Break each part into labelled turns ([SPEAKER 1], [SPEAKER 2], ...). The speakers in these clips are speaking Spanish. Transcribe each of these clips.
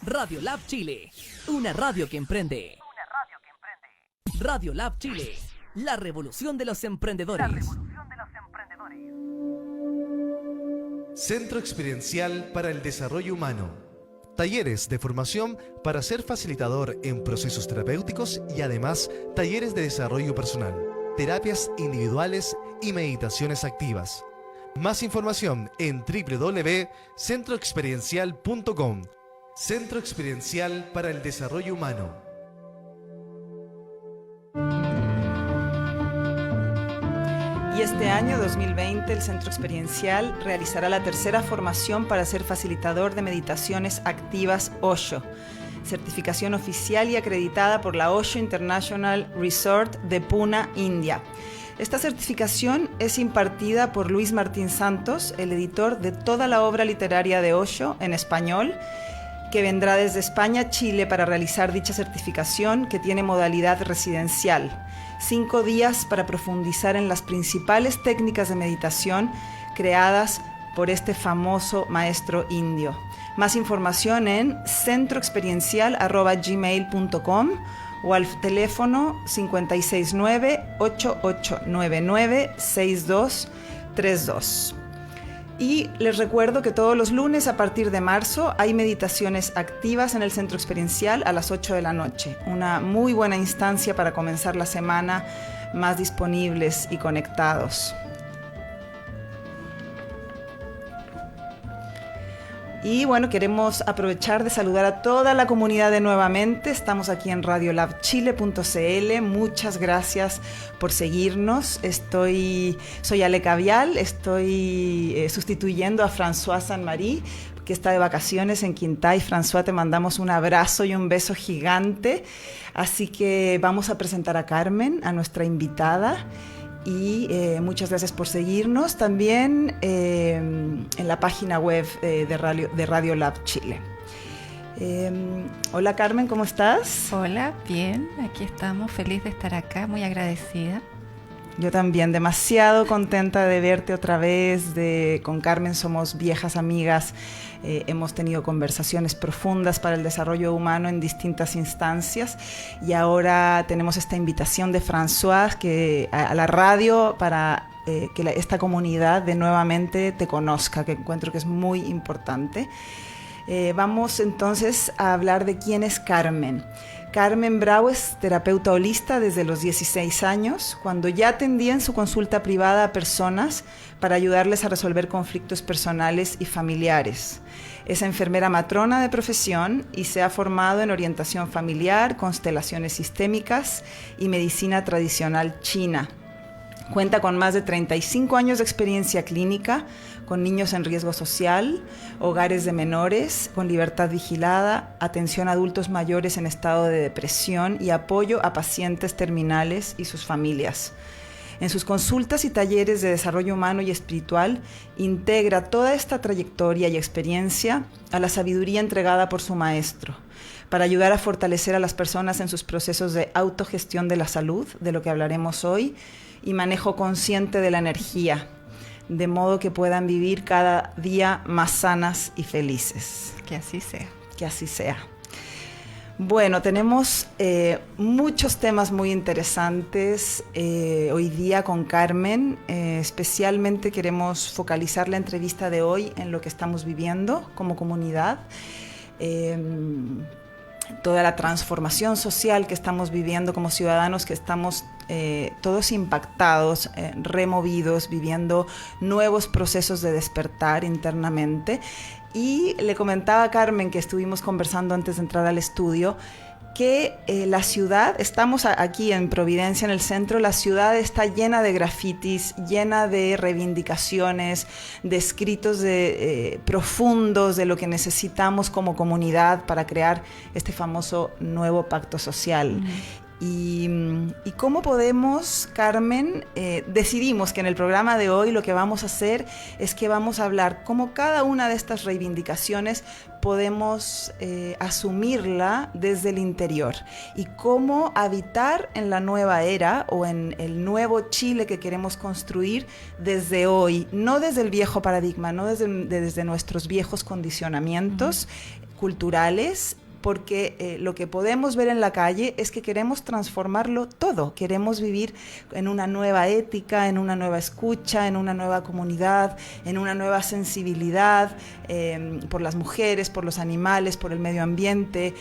[SPEAKER 1] Radio Lab Chile, una radio que emprende. Radio Lab Chile, la revolución de los emprendedores.
[SPEAKER 2] Centro Experiencial para el Desarrollo Humano. Talleres de formación para ser facilitador en procesos terapéuticos y además talleres de desarrollo personal, terapias individuales y meditaciones activas. Más información en www.centroexperiencial.com. Centro Experiencial para el Desarrollo Humano.
[SPEAKER 3] Y este año 2020 el Centro Experiencial realizará la tercera formación para ser facilitador de meditaciones activas Osho, certificación oficial y acreditada por la Osho International Resort de Pune, India. Esta certificación es impartida por Luis Martín Santos, el editor de toda la obra literaria de Osho en español, que vendrá desde España a Chile para realizar dicha certificación, que tiene modalidad residencial. 5 días para profundizar en las principales técnicas de meditación creadas por este famoso maestro indio. Más información en centroexperiencial@gmail.com o al teléfono 569-8899-6232. Y les recuerdo que todos los lunes a partir de marzo hay meditaciones activas en el Centro Experiencial a las 8 de la noche. Una muy buena instancia para comenzar la semana más disponibles y conectados. Y bueno, queremos aprovechar de saludar a toda la comunidad de nuevamente. Estamos aquí en radiolabchile.cl. Muchas gracias por seguirnos. Soy Ale Cavial, estoy sustituyendo a François Saint-Marie, que está de vacaciones en Quintay. François, te mandamos un abrazo y un beso gigante. Así que vamos a presentar a Carmen, a nuestra invitada. Y muchas gracias por seguirnos también en la página web de Radio Lab Chile. Hola Carmen, ¿cómo estás?
[SPEAKER 4] Hola, bien, aquí estamos, feliz de estar acá, muy agradecida.
[SPEAKER 3] Yo también, demasiado contenta de verte otra vez. Con Carmen somos viejas amigas, hemos tenido conversaciones profundas para el desarrollo humano en distintas instancias y ahora tenemos esta invitación de François a la radio para que esta comunidad de nuevamente te conozca, que encuentro que es muy importante. Vamos entonces a hablar de quién es Carmen. Carmen Bravo es terapeuta holista desde los 16 años, cuando ya atendía en su consulta privada a personas para ayudarles a resolver conflictos personales y familiares. Es enfermera matrona de profesión y se ha formado en orientación familiar, constelaciones sistémicas y medicina tradicional china. Cuenta con más de 35 años de experiencia clínica, con niños en riesgo social, hogares de menores con libertad vigilada, atención a adultos mayores en estado de depresión y apoyo a pacientes terminales y sus familias. En sus consultas y talleres de desarrollo humano y espiritual, integra toda esta trayectoria y experiencia a la sabiduría entregada por su maestro, para ayudar a fortalecer a las personas en sus procesos de autogestión de la salud, de lo que hablaremos hoy, y manejo consciente de la energía, de modo que puedan vivir cada día más sanas y felices.
[SPEAKER 4] Que así sea.
[SPEAKER 3] Que así sea. Bueno, tenemos muchos temas muy interesantes hoy día con Carmen. Especialmente queremos focalizar la entrevista de hoy en lo que estamos viviendo como comunidad. Toda la transformación social que estamos viviendo como ciudadanos, que estamos todos impactados, removidos, viviendo nuevos procesos de despertar internamente. Y le comentaba a Carmen, que estuvimos conversando antes de entrar al estudio, que la ciudad, estamos aquí en Providencia, en el centro, la ciudad está llena de grafitis, llena de reivindicaciones, de escritos profundos de lo que necesitamos como comunidad para crear este famoso nuevo pacto social. Y cómo podemos, Carmen, decidimos que en el programa de hoy lo que vamos a hacer es que vamos a hablar cómo cada una de estas reivindicaciones podemos asumirla desde el interior y cómo habitar en la nueva era o en el nuevo Chile que queremos construir desde hoy, no desde el viejo paradigma, no desde nuestros viejos condicionamientos, culturales, porque lo que podemos ver en la calle es que queremos transformarlo todo, queremos vivir en una nueva ética, en una nueva escucha, en una nueva comunidad, en una nueva sensibilidad por las mujeres, por los animales, por el medio ambiente.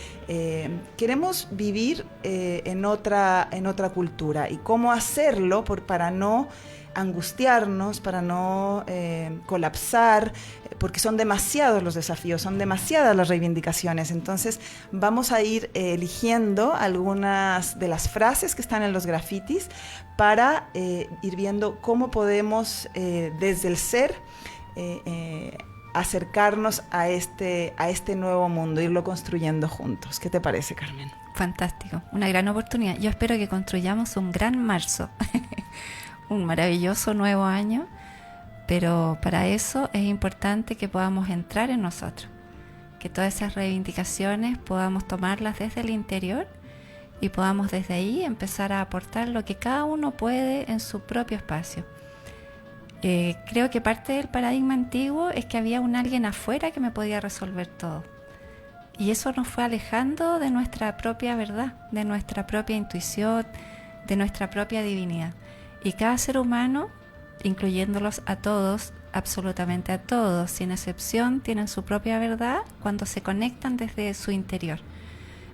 [SPEAKER 3] Queremos vivir en otra cultura, y cómo hacerlo para no angustiarnos, para no colapsar, porque son demasiados los desafíos, son demasiadas las reivindicaciones. Entonces vamos a ir eligiendo algunas de las frases que están en los grafitis para ir viendo cómo podemos desde el ser acercarnos a este nuevo mundo, irlo construyendo juntos. ¿Qué te parece, Carmen?
[SPEAKER 4] Fantástico, una gran oportunidad. Yo espero que construyamos un gran marzo, un maravilloso nuevo año, pero para eso es importante que podamos entrar en nosotros, que todas esas reivindicaciones podamos tomarlas desde el interior y podamos desde ahí empezar a aportar lo que cada uno puede en su propio espacio. Creo que parte del paradigma antiguo es que había un alguien afuera que me podía resolver todo, y eso nos fue alejando de nuestra propia verdad, de nuestra propia intuición, de nuestra propia divinidad. Y cada ser humano, incluyéndolos a todos, absolutamente a todos, sin excepción, tienen su propia verdad cuando se conectan desde su interior.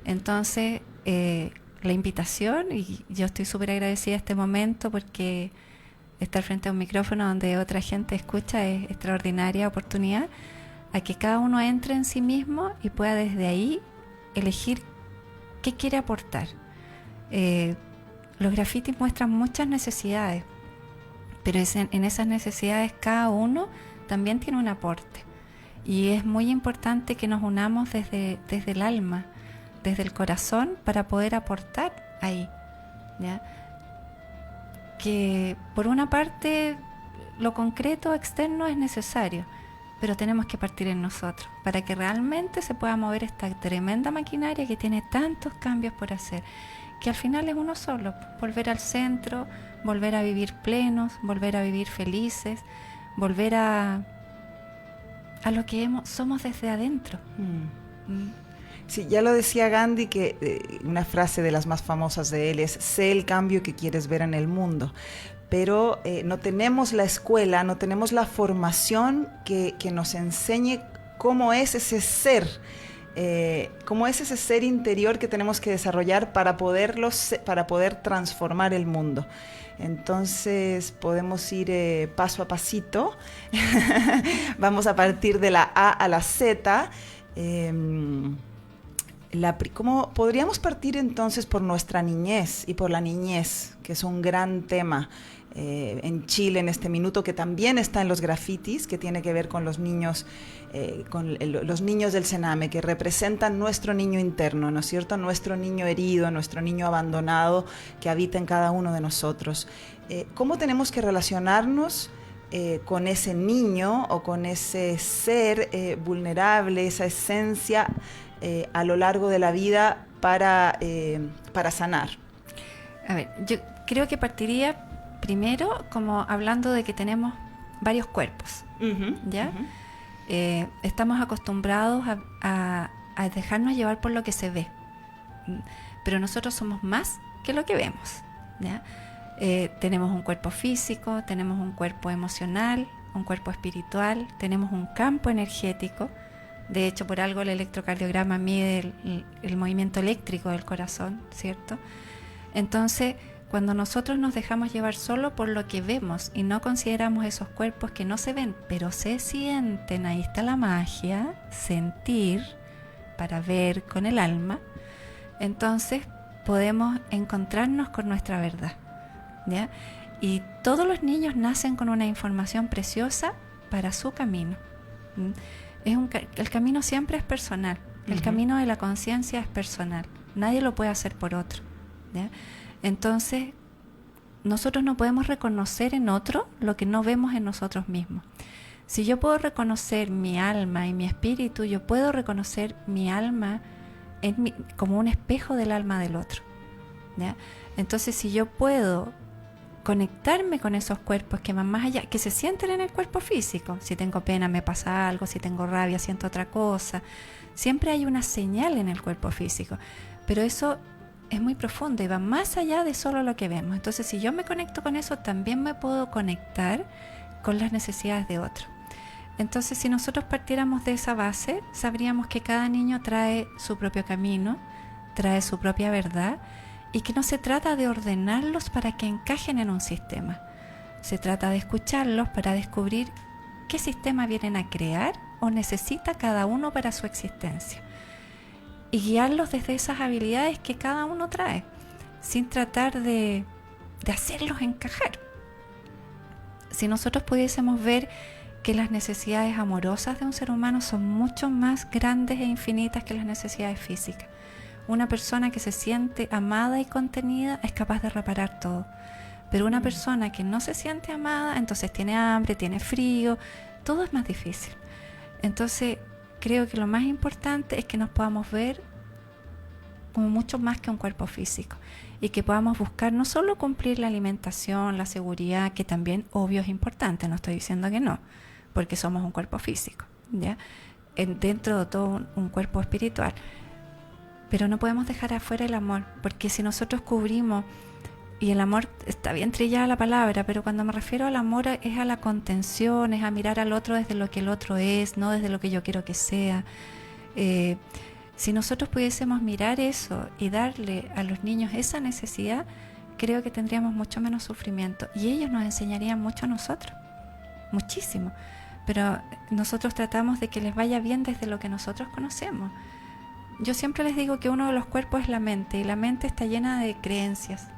[SPEAKER 4] Entonces, la invitación, y yo estoy súper agradecida a este momento, porque estar frente a un micrófono donde otra gente escucha es extraordinaria oportunidad, a que cada uno entre en sí mismo y pueda desde ahí elegir qué quiere aportar. Los grafitis muestran muchas necesidades, pero en esas necesidades cada uno también tiene un aporte, y es muy importante que nos unamos desde el alma, desde el corazón, para poder aportar ahí, ¿ya? Que por una parte lo concreto externo es necesario, pero tenemos que partir en nosotros para que realmente se pueda mover esta tremenda maquinaria que tiene tantos cambios por hacer, que al final es uno solo: volver al centro, volver a vivir plenos, volver a vivir felices, volver a lo que somos desde adentro.
[SPEAKER 3] Sí, ya lo decía Gandhi, que una frase de las más famosas de él es: sé el cambio que quieres ver en el mundo. Pero no tenemos la escuela, no tenemos la formación que nos enseñe cómo es ese ser, cómo es ese ser interior que tenemos que desarrollar para poder transformar el mundo. Entonces podemos ir paso a pasito. Vamos a partir de la A a la Z. ¿Cómo podríamos partir entonces por nuestra niñez y por la niñez, que es un gran tema en Chile en este minuto, que también está en los grafitis, que tiene que ver con los niños, los niños del Sename, que representan nuestro niño interno, ¿no es cierto? Nuestro niño herido, nuestro niño abandonado, que habita en cada uno de nosotros. ¿Cómo tenemos que relacionarnos con ese niño o con ese ser vulnerable, esa esencia a lo largo de la vida para sanar?
[SPEAKER 4] A ver, yo creo que partiría primero como hablando de que tenemos varios cuerpos, ¿ya? Estamos acostumbrados a dejarnos llevar por lo que se ve, pero nosotros somos más que lo que vemos, ¿ya? Tenemos un cuerpo físico, tenemos un cuerpo emocional, un cuerpo espiritual, tenemos un campo energético. De hecho, por algo el electrocardiograma mide el movimiento eléctrico del corazón, ¿cierto? Entonces, cuando nosotros nos dejamos llevar solo por lo que vemos y no consideramos esos cuerpos que no se ven, pero se sienten, ahí está la magia, sentir para ver con el alma, entonces podemos encontrarnos con nuestra verdad, ¿ya? Y todos los niños nacen con una información preciosa para su camino. El camino siempre es personal, el camino de la conciencia es personal, nadie lo puede hacer por otro, ¿ya? Entonces, nosotros no podemos reconocer en otro lo que no vemos en nosotros mismos. Si yo puedo reconocer mi alma y mi espíritu, yo puedo reconocer mi alma como un espejo del alma del otro, ¿ya? Entonces, si yo puedo conectarme con esos cuerpos que van más allá, que se sienten en el cuerpo físico. Si tengo pena me pasa algo, si tengo rabia siento otra cosa. Siempre hay una señal en el cuerpo físico, pero eso es muy profundo y va más allá de solo lo que vemos. Entonces, si yo me conecto con eso, también me puedo conectar con las necesidades de otro. Entonces, si nosotros partiéramos de esa base, sabríamos que cada niño trae su propio camino, trae su propia verdad, y que no se trata de ordenarlos para que encajen en un sistema. Se trata de escucharlos para descubrir qué sistema vienen a crear o necesita cada uno para su existencia. Y guiarlos desde esas habilidades que cada uno trae, sin tratar de hacerlos encajar. Si nosotros pudiésemos ver que las necesidades amorosas de un ser humano son mucho más grandes e infinitas que las necesidades físicas. Una persona que se siente amada y contenida es capaz de reparar todo. Pero una persona que no se siente amada, entonces tiene hambre, tiene frío, todo es más difícil. Entonces, creo que lo más importante es que nos podamos ver como mucho más que un cuerpo físico y que podamos buscar no solo cumplir la alimentación, la seguridad, que también obvio es importante, no estoy diciendo que no, porque somos un cuerpo físico, ¿ya? Dentro de todo un cuerpo espiritual. Pero no podemos dejar afuera el amor, porque si nosotros cubrimos, y el amor está bien trillada la palabra, pero cuando me refiero al amor es a la contención, es a mirar al otro desde lo que el otro es, no desde lo que yo quiero que sea. Si nosotros pudiésemos mirar eso y darle a los niños esa necesidad, creo que tendríamos mucho menos sufrimiento y ellos nos enseñarían mucho a nosotros, muchísimo. Pero nosotros tratamos de que les vaya bien desde lo que nosotros conocemos. Yo siempre les digo que uno de los cuerpos es la mente, y la mente está llena de creencias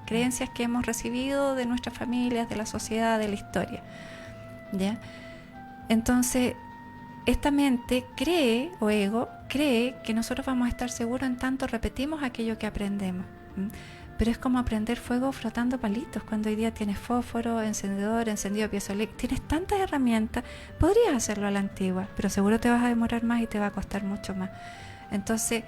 [SPEAKER 4] que hemos recibido de nuestras familias, de la sociedad, de la historia, ¿ya? Entonces, esta mente cree, o ego, cree que nosotros vamos a estar seguros en tanto repetimos aquello que aprendemos. Pero es como aprender fuego frotando palitos, cuando hoy día tienes fósforo, encendedor, encendido piezoeléctrico, tienes tantas herramientas, podrías hacerlo a la antigua, pero seguro te vas a demorar más y te va a costar mucho más. Entonces,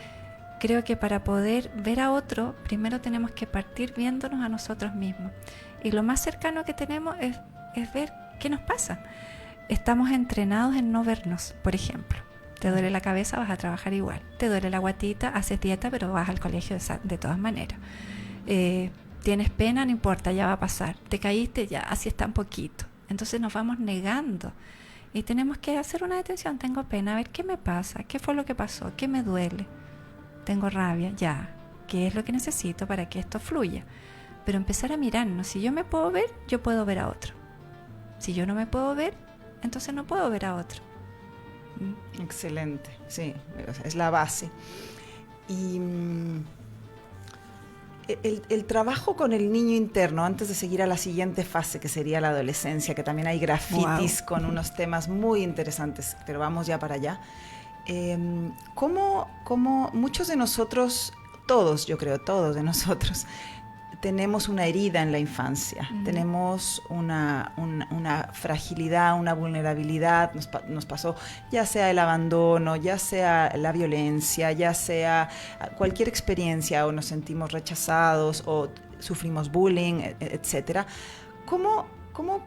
[SPEAKER 4] creo que para poder ver a otro, primero tenemos que partir viéndonos a nosotros mismos. Y lo más cercano que tenemos es ver qué nos pasa. Estamos entrenados en no vernos, por ejemplo. Te duele la cabeza, vas a trabajar igual. Te duele la guatita, haces dieta, pero vas al colegio de todas maneras. Tienes pena, no importa, ya va a pasar. Te caíste, ya, así está un poquito. Entonces nos vamos negando. Y tenemos que hacer una detención. Tengo pena, a ver qué me pasa, qué fue lo que pasó, qué me duele. Tengo rabia, ya. ¿Qué es lo que necesito para que esto fluya? Pero empezar a mirarnos. Si yo me puedo ver, yo puedo ver a otro. Si yo no me puedo ver, entonces no puedo ver a otro.
[SPEAKER 3] Excelente, sí, es la base. Y el trabajo con el niño interno, antes de seguir a la siguiente fase, que sería la adolescencia, que también hay grafitis con unos temas muy interesantes, pero vamos ya para allá. ¿Cómo muchos de nosotros, todos, yo creo, todos de nosotros, tenemos una herida en la infancia, tenemos una fragilidad, una vulnerabilidad, nos pasó ya sea el abandono, ya sea la violencia, ya sea cualquier experiencia, o nos sentimos rechazados o sufrimos bullying, etcétera. ¿Cómo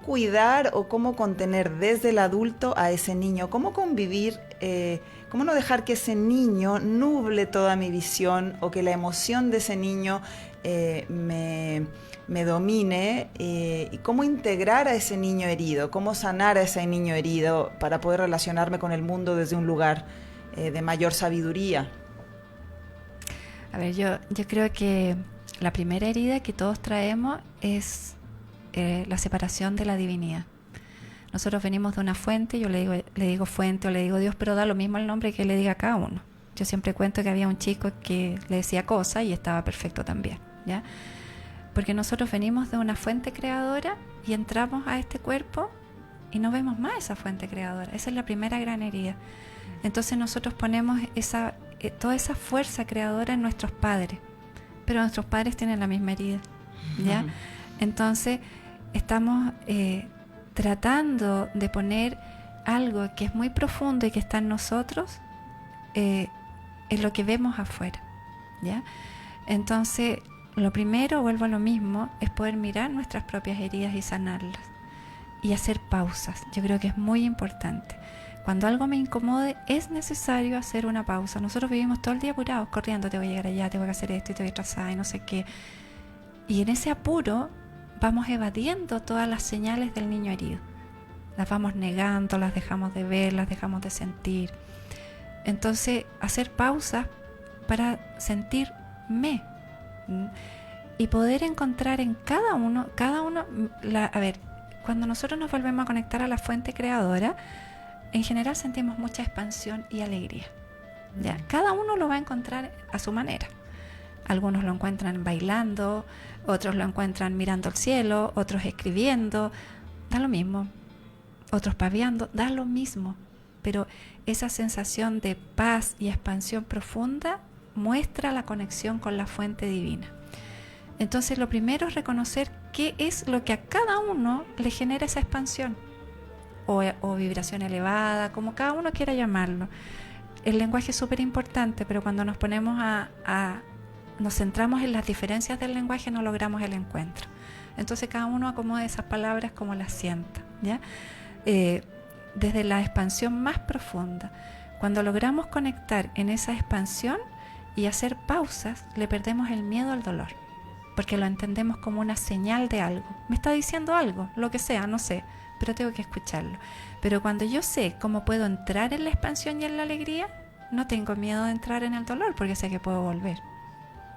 [SPEAKER 3] cuidar o cómo contener desde el adulto a ese niño? ¿Cómo convivir? ¿Cómo no dejar que ese niño nuble toda mi visión, o que la emoción de ese niño me domine? ¿Y cómo integrar a ese niño herido? ¿Cómo sanar a ese niño herido para poder relacionarme con el mundo desde un lugar de mayor sabiduría?
[SPEAKER 4] A ver, yo creo que la primera herida que todos traemos es la separación de la divinidad. Nosotros venimos de una fuente, yo le digo fuente o le digo Dios, pero da lo mismo el nombre que le diga a cada uno. Yo siempre cuento que había un chico que le decía cosas y estaba perfecto también, ¿ya? Porque nosotros venimos de una fuente creadora y entramos a este cuerpo y no vemos más esa fuente creadora. Esa es la primera gran herida. Entonces nosotros ponemos toda esa fuerza creadora en nuestros padres, pero nuestros padres tienen la misma herida, ¿ya? Entonces estamos tratando de poner algo que es muy profundo y que está en nosotros en lo que vemos afuera, ¿ya? Entonces lo primero, vuelvo a lo mismo, es poder mirar nuestras propias heridas y sanarlas. Y hacer pausas. Yo creo que es muy importante. Cuando algo me incomode, es necesario hacer una pausa. Nosotros vivimos todo el día apurados, corriendo, tengo que llegar allá, tengo que hacer esto y tengo que trazar y no sé qué. Y en ese apuro vamos evadiendo todas las señales del niño herido. Las vamos negando, las dejamos de ver, las dejamos de sentir. Entonces, hacer pausas para sentirme y poder encontrar en cada uno, a ver, cuando nosotros nos volvemos a conectar a la fuente creadora, en general sentimos mucha expansión y alegría. ¿Ya? Cada uno lo va a encontrar a su manera. Algunos lo encuentran bailando, otros lo encuentran mirando al cielo, otros escribiendo, da lo mismo. Otros paviando, da lo mismo. Pero esa sensación de paz y expansión profunda muestra la conexión con la fuente divina. Entonces lo primero es reconocer qué es lo que a cada uno le genera esa expansión o vibración elevada, como cada uno quiera llamarlo. El lenguaje es súper importante, pero cuando nos ponemos nos centramos en las diferencias del lenguaje, no logramos el encuentro. Entonces cada uno acomoda esas palabras como las sienta, ¿ya? Desde la expansión más profunda. Cuando logramos conectar en esa expansión y hacer pausas, le perdemos el miedo al dolor, porque lo entendemos como una señal de algo. Me está diciendo algo, lo que sea, no sé, pero tengo que escucharlo. Pero cuando yo sé cómo puedo entrar en la expansión y en la alegría, no tengo miedo de entrar en el dolor, porque sé que puedo volver,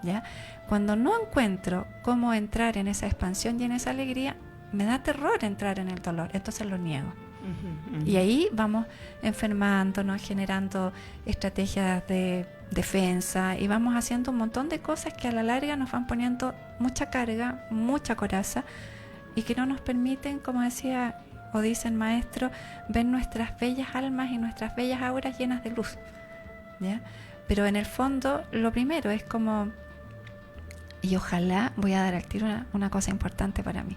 [SPEAKER 4] ¿ya? Cuando no encuentro cómo entrar en esa expansión y en esa alegría, me da terror entrar en el dolor, entonces lo niego. Y ahí vamos enfermándonos, generando estrategias de defensa y vamos haciendo un montón de cosas que a la larga nos van poniendo mucha carga, mucha coraza y que no nos permiten, como decía o dice el maestro, ver nuestras bellas almas y nuestras bellas auras llenas de luz, ¿ya? Pero en el fondo lo primero es como, y ojalá, voy a dar al tiro una cosa importante para mí,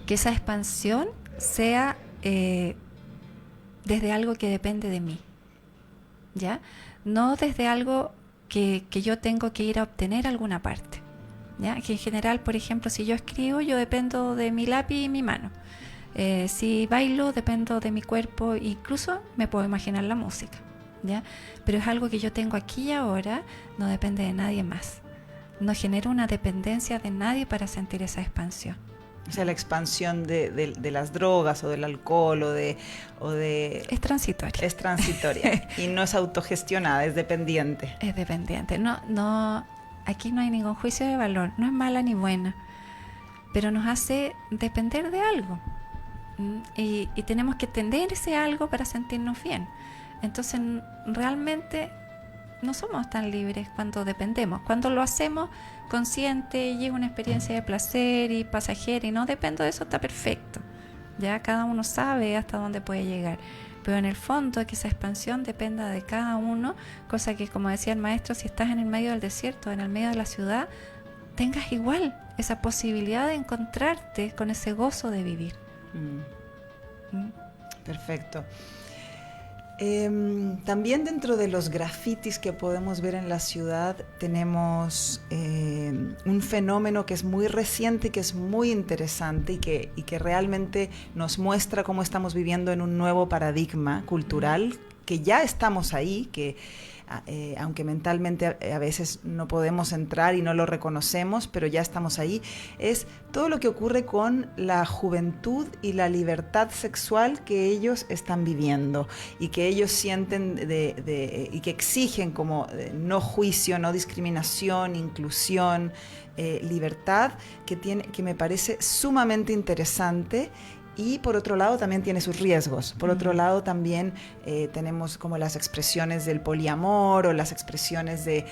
[SPEAKER 4] que esa expansión sea desde algo que depende de mí, ¿ya? No desde algo que yo tengo que ir a obtener alguna parte, ¿ya? Que en general, por ejemplo, si yo escribo, yo dependo de mi lápiz y mi mano. Si bailo, dependo de mi cuerpo, incluso me puedo imaginar la música, ¿ya? Pero es algo que yo tengo aquí y ahora, no depende de nadie más. No genero una dependencia de nadie para sentir esa expansión.
[SPEAKER 3] O sea, la expansión de las drogas o del alcohol o de...
[SPEAKER 4] Es transitoria.
[SPEAKER 3] Es transitoria y no es autogestionada, es dependiente.
[SPEAKER 4] Es dependiente. No, aquí no hay ningún juicio de valor. No es mala ni buena, pero nos hace depender de algo. Y tenemos que tener ese algo para sentirnos bien. Entonces, realmente no somos tan libres cuando dependemos. Cuando lo hacemos consciente, llega una experiencia de placer y pasajera y no dependo de eso, está perfecto. Ya cada uno sabe hasta dónde puede llegar. Pero en el fondo que esa expansión dependa de cada uno, cosa que, como decía el maestro, si estás en el medio del desierto, en el medio de la ciudad, tengas igual esa posibilidad de encontrarte con ese gozo de vivir.
[SPEAKER 3] Perfecto. También dentro de los grafitis que podemos ver en la ciudad tenemos un fenómeno que es muy reciente, que es muy interesante y que realmente nos muestra cómo estamos viviendo en un nuevo paradigma cultural, que ya estamos ahí, que aunque mentalmente a veces no podemos entrar y no lo reconocemos, pero ya estamos ahí, es todo lo que ocurre con la juventud y la libertad sexual que ellos están viviendo y que ellos sienten y que exigen como no juicio, no discriminación, inclusión, libertad, que me parece sumamente interesante. Y por otro lado también tiene sus riesgos. Por otro lado también tenemos como las expresiones del poliamor o las expresiones de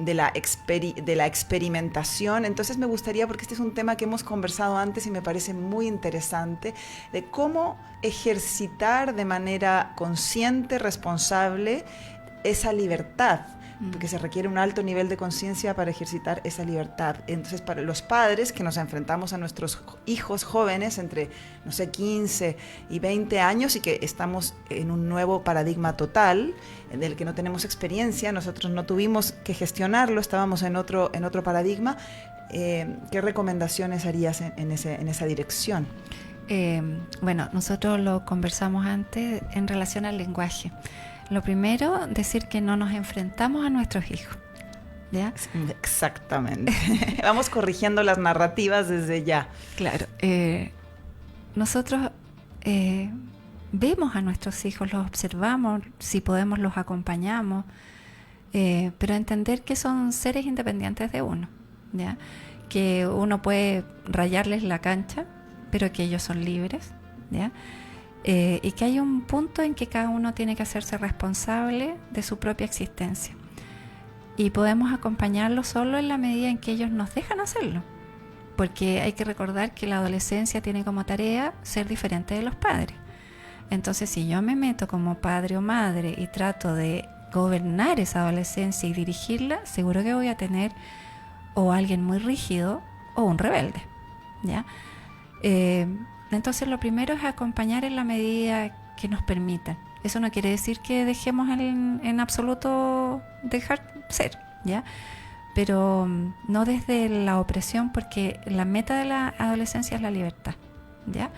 [SPEAKER 3] la experimentación. Entonces me gustaría, porque este es un tema que hemos conversado antes y me parece muy interesante, de cómo ejercitar de manera consciente, responsable, esa libertad. porque se requiere un alto nivel de conciencia para ejercitar esa libertad. Entonces, para los padres que nos enfrentamos a nuestros hijos jóvenes entre, no sé, 15 y 20 años y que estamos en un nuevo paradigma total, en el que no tenemos experiencia, nosotros no tuvimos que gestionarlo, estábamos en otro paradigma, ¿qué recomendaciones harías en esa dirección?
[SPEAKER 4] Bueno, nosotros lo conversamos antes en relación al lenguaje. Lo primero, decir que no nos enfrentamos a nuestros hijos, ¿ya?
[SPEAKER 3] Exactamente. Vamos corrigiendo las narrativas desde ya.
[SPEAKER 4] Claro. Nosotros vemos a nuestros hijos, los observamos, si podemos los acompañamos, pero entender que son seres independientes de uno, ¿ya? Que uno puede rayarles la cancha, pero que ellos son libres, ¿ya? Y que hay un punto en que cada uno tiene que hacerse responsable de su propia existencia. Y podemos acompañarlos solo en la medida en que ellos nos dejan hacerlo. Porque hay que recordar que la adolescencia tiene como tarea ser diferente de los padres. Entonces, si yo me meto como padre o madre y trato de gobernar esa adolescencia y dirigirla, seguro que voy a tener o alguien muy rígido o un rebelde, ¿ya? Entonces lo primero es acompañar en la medida que nos permitan. Eso no quiere decir que dejemos en absoluto dejar ser, ¿ya? Pero no desde la opresión, porque la meta de la adolescencia es la libertad, ¿ya?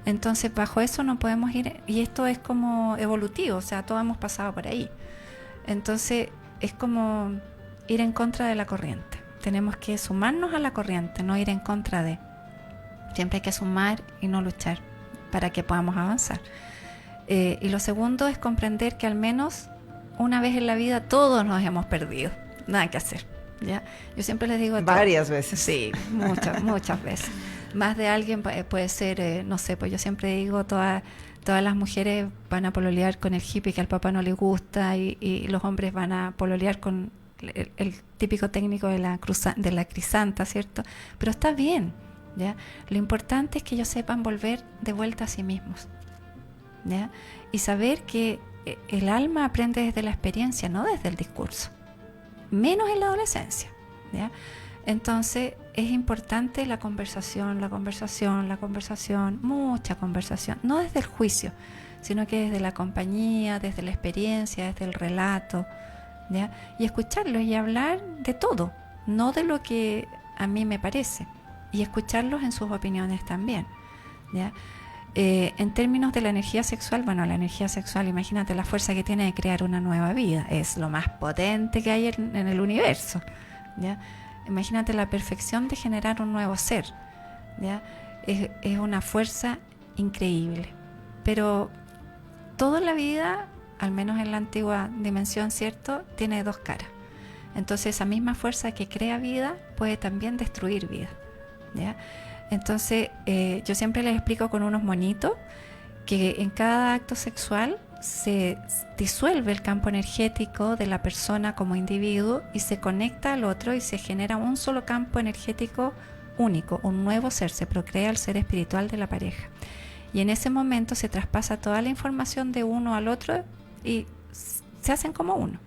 [SPEAKER 4] Entonces bajo eso no podemos ir, y esto es como evolutivo, o sea, todos hemos pasado por ahí. Entonces es como ir en contra de la corriente. Tenemos que sumarnos a la corriente, no ir en contra de. Siempre hay que sumar y no luchar para que podamos avanzar. Y lo segundo es comprender que al menos una vez en la vida todos nos hemos perdido. Nada que hacer, ¿ya? Yo siempre les digo...
[SPEAKER 3] Varias veces.
[SPEAKER 4] Sí, muchas veces. Más de alguien puede ser, no sé, pues yo siempre digo, todas las mujeres van a pololear con el hippie que al papá no le gusta y los hombres van a pololear con el típico técnico de la crisanta, ¿cierto? Pero está bien, ¿ya? Lo importante es que ellos sepan volver de vuelta a sí mismos, ¿ya? Y saber que el alma aprende desde la experiencia, no desde el discurso, menos en la adolescencia, ¿ya? Entonces es importante la conversación, mucha conversación, no desde el juicio, sino que desde la compañía, desde la experiencia, desde el relato, ¿ya? Y escucharlos y hablar de todo, no de lo que a mí me parece, y escucharlos en sus opiniones también, ¿ya? En términos de la energía sexual, bueno, la energía sexual, imagínate la fuerza que tiene de crear una nueva vida, es lo más potente que hay en el universo, ¿ya? Imagínate la perfección de generar un nuevo ser, ¿ya? Es una fuerza increíble, pero toda la vida, al menos en la antigua dimensión, ¿cierto?, tiene dos caras. Entonces esa misma fuerza que crea vida puede también destruir vida, ¿ya? Entonces yo siempre les explico con unos monitos que en cada acto sexual se disuelve el campo energético de la persona como individuo y se conecta al otro y se genera un solo campo energético único, un nuevo ser, se procrea el ser espiritual de la pareja. Y en ese momento se traspasa toda la información de uno al otro y se hacen como uno.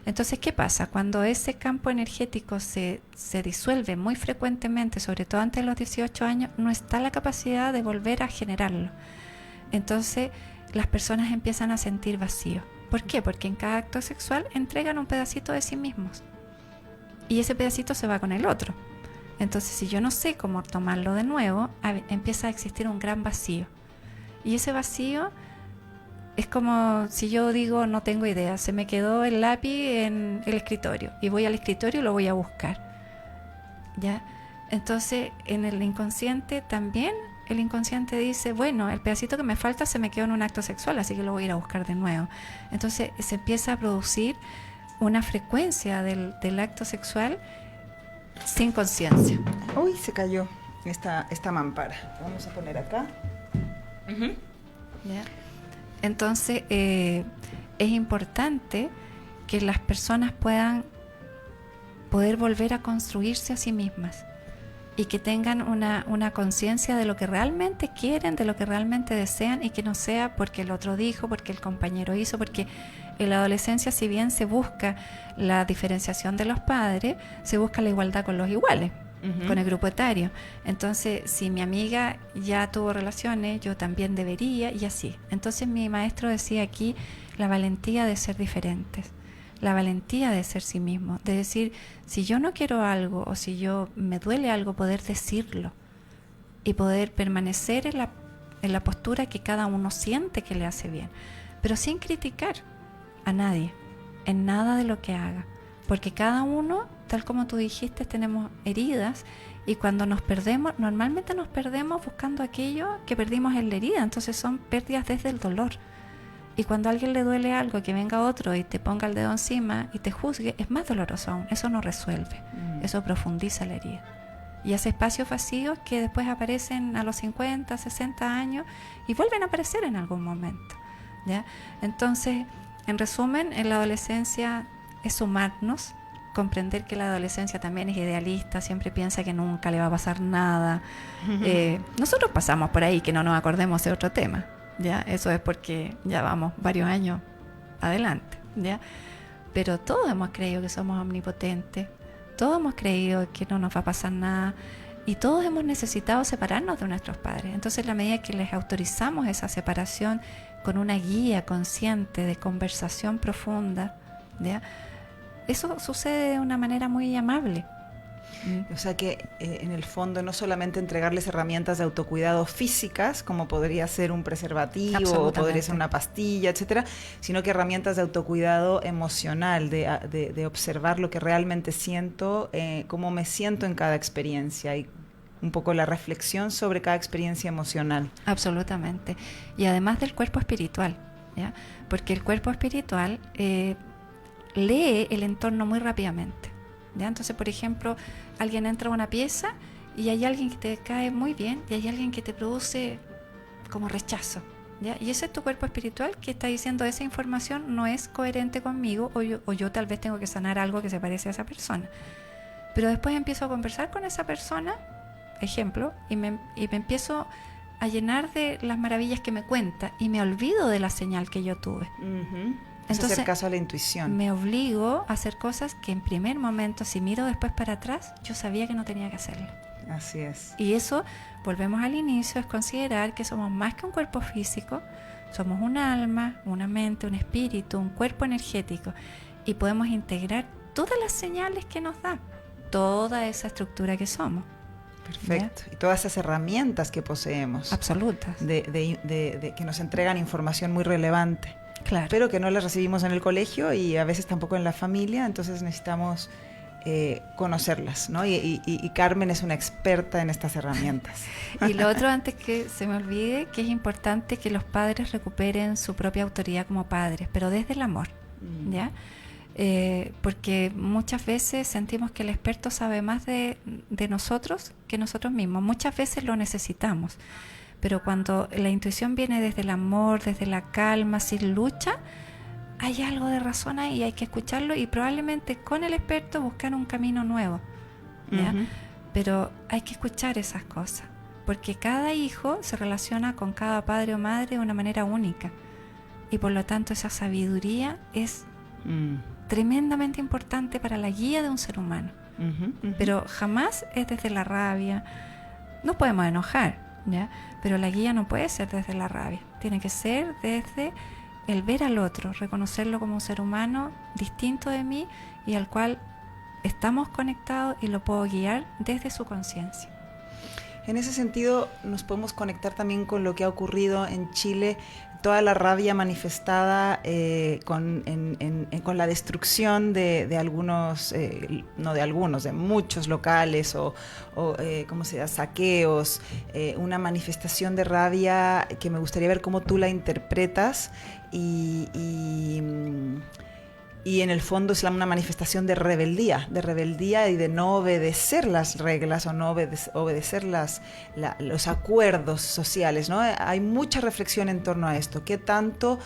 [SPEAKER 4] Entonces, ¿qué pasa? Cuando ese campo energético se disuelve muy frecuentemente, sobre todo antes de los 18 años, no está la capacidad de volver a generarlo. Entonces, las personas empiezan a sentir vacío. ¿Por qué? Porque en cada acto sexual entregan un pedacito de sí mismos. Y ese pedacito se va con el otro. Entonces, si yo no sé cómo tomarlo de nuevo, empieza a existir un gran vacío. Y ese vacío es como si yo digo, no tengo idea, se me quedó el lápiz en el escritorio y voy al escritorio y lo voy a buscar, ¿ya? Entonces, en el inconsciente también, el inconsciente dice, bueno, el pedacito que me falta se me quedó en un acto sexual, así que lo voy a ir a buscar de nuevo. Entonces, se empieza a producir una frecuencia del acto sexual sin conciencia.
[SPEAKER 3] Uy, se cayó esta mampara. Vamos a poner acá.
[SPEAKER 4] ¿Ya? Entonces es importante que las personas puedan poder volver a construirse a sí mismas y que tengan una conciencia de lo que realmente quieren, de lo que realmente desean, y que no sea porque el otro dijo, porque el compañero hizo, porque en la adolescencia, si bien se busca la diferenciación de los padres, se busca la igualdad con los iguales, con el grupo etario. Entonces, si mi amiga ya tuvo relaciones, yo también debería, y así. Entonces mi maestro decía aquí la valentía de ser diferentes, la valentía de ser sí mismo, de decir, si yo no quiero algo o si yo me duele algo, poder decirlo y poder permanecer en la postura que cada uno siente que le hace bien, pero sin criticar a nadie en nada de lo que haga, porque cada uno, tal como tú dijiste, tenemos heridas, y cuando nos perdemos, normalmente nos perdemos buscando aquello que perdimos en la herida. Entonces son pérdidas desde el dolor, y cuando a alguien le duele algo, que venga otro y te ponga el dedo encima y te juzgue, es más doloroso aún. Eso no resuelve, eso profundiza la herida y hace espacios vacíos que después aparecen a los 50, 60 años y vuelven a aparecer en algún momento, ¿ya? Entonces, en resumen, en la adolescencia es sumarnos, comprender que la adolescencia también es idealista, siempre piensa que nunca le va a pasar nada. Nosotros pasamos por ahí que no nos acordemos de otro tema, ¿ya? Eso es porque ya vamos varios años adelante, ¿ya? Pero todos hemos creído que somos omnipotentes, todos hemos creído que no nos va a pasar nada, y todos hemos necesitado separarnos de nuestros padres. Entonces, en la medida que les autorizamos esa separación con una guía consciente de conversación profunda, ¿ya?, eso sucede de una manera muy amable.
[SPEAKER 3] O sea que en el fondo no solamente entregarles herramientas de autocuidado físicas, como podría ser un preservativo o podría ser una pastilla, etcétera, sino que herramientas de autocuidado emocional, de observar lo que realmente siento, cómo me siento en cada experiencia, y un poco la reflexión sobre cada experiencia emocional.
[SPEAKER 4] Absolutamente. Y además del cuerpo espiritual, ¿ya? Porque el cuerpo espiritual lee el entorno muy rápidamente, ¿ya? Entonces, por ejemplo, alguien entra a una pieza y hay alguien que te cae muy bien y hay alguien que te produce como rechazo, ¿ya? Y ese es tu cuerpo espiritual que está diciendo, esa información no es coherente conmigo, o yo tal vez tengo que sanar algo que se parece a esa persona. Pero después empiezo a conversar con esa persona, ejemplo, y me empiezo a llenar de las maravillas que me cuenta y me olvido de la señal que yo tuve.
[SPEAKER 3] Entonces, hacer caso a la intuición.
[SPEAKER 4] Me obligo a hacer cosas que en primer momento, si miro después para atrás, yo sabía que no tenía que hacerlo.
[SPEAKER 3] Así es.
[SPEAKER 4] Y eso, volvemos al inicio, es considerar que somos más que un cuerpo físico, somos un alma, una mente, un espíritu, un cuerpo energético, y podemos integrar todas las señales que nos da toda esa estructura que somos.
[SPEAKER 3] Perfecto.
[SPEAKER 4] ¿Ya?
[SPEAKER 3] Y todas esas herramientas que poseemos.
[SPEAKER 4] Absolutas.
[SPEAKER 3] Que nos entregan información muy relevante.
[SPEAKER 4] Claro.
[SPEAKER 3] Pero que no las recibimos en el colegio y a veces tampoco en la familia, entonces necesitamos conocerlas, ¿no? Y Carmen es una experta en estas herramientas.
[SPEAKER 4] Y lo otro, antes que se me olvide, que es importante que los padres recuperen su propia autoridad como padres, pero desde el amor, ¿ya? Porque muchas veces sentimos que el experto sabe más de nosotros que nosotros mismos. Muchas veces lo necesitamos. Pero cuando la intuición viene desde el amor, desde la calma, sin lucha, hay algo de razón ahí y hay que escucharlo, y probablemente con el experto buscar un camino nuevo, ¿ya? Pero hay que escuchar esas cosas, porque cada hijo se relaciona con cada padre o madre de una manera única, y por lo tanto esa sabiduría es tremendamente importante para la guía de un ser humano. Pero jamás es desde la rabia. Nos podemos enojar, ¿ya? Pero la guía no puede ser desde la rabia, tiene que ser desde el ver al otro, reconocerlo como un ser humano distinto de mí y al cual estamos conectados, y lo puedo guiar desde su conciencia.
[SPEAKER 3] En ese sentido, nos podemos conectar también con lo que ha ocurrido en Chile, toda la rabia manifestada con la destrucción de algunos, no de algunos, de muchos locales o ¿cómo se llama?, saqueos, una manifestación de rabia que me gustaría ver cómo tú la interpretas, y en el fondo es una manifestación de rebeldía y de no obedecer las reglas o no obedecer los acuerdos sociales, ¿no? Hay mucha reflexión en torno a esto. ¿Qué tanto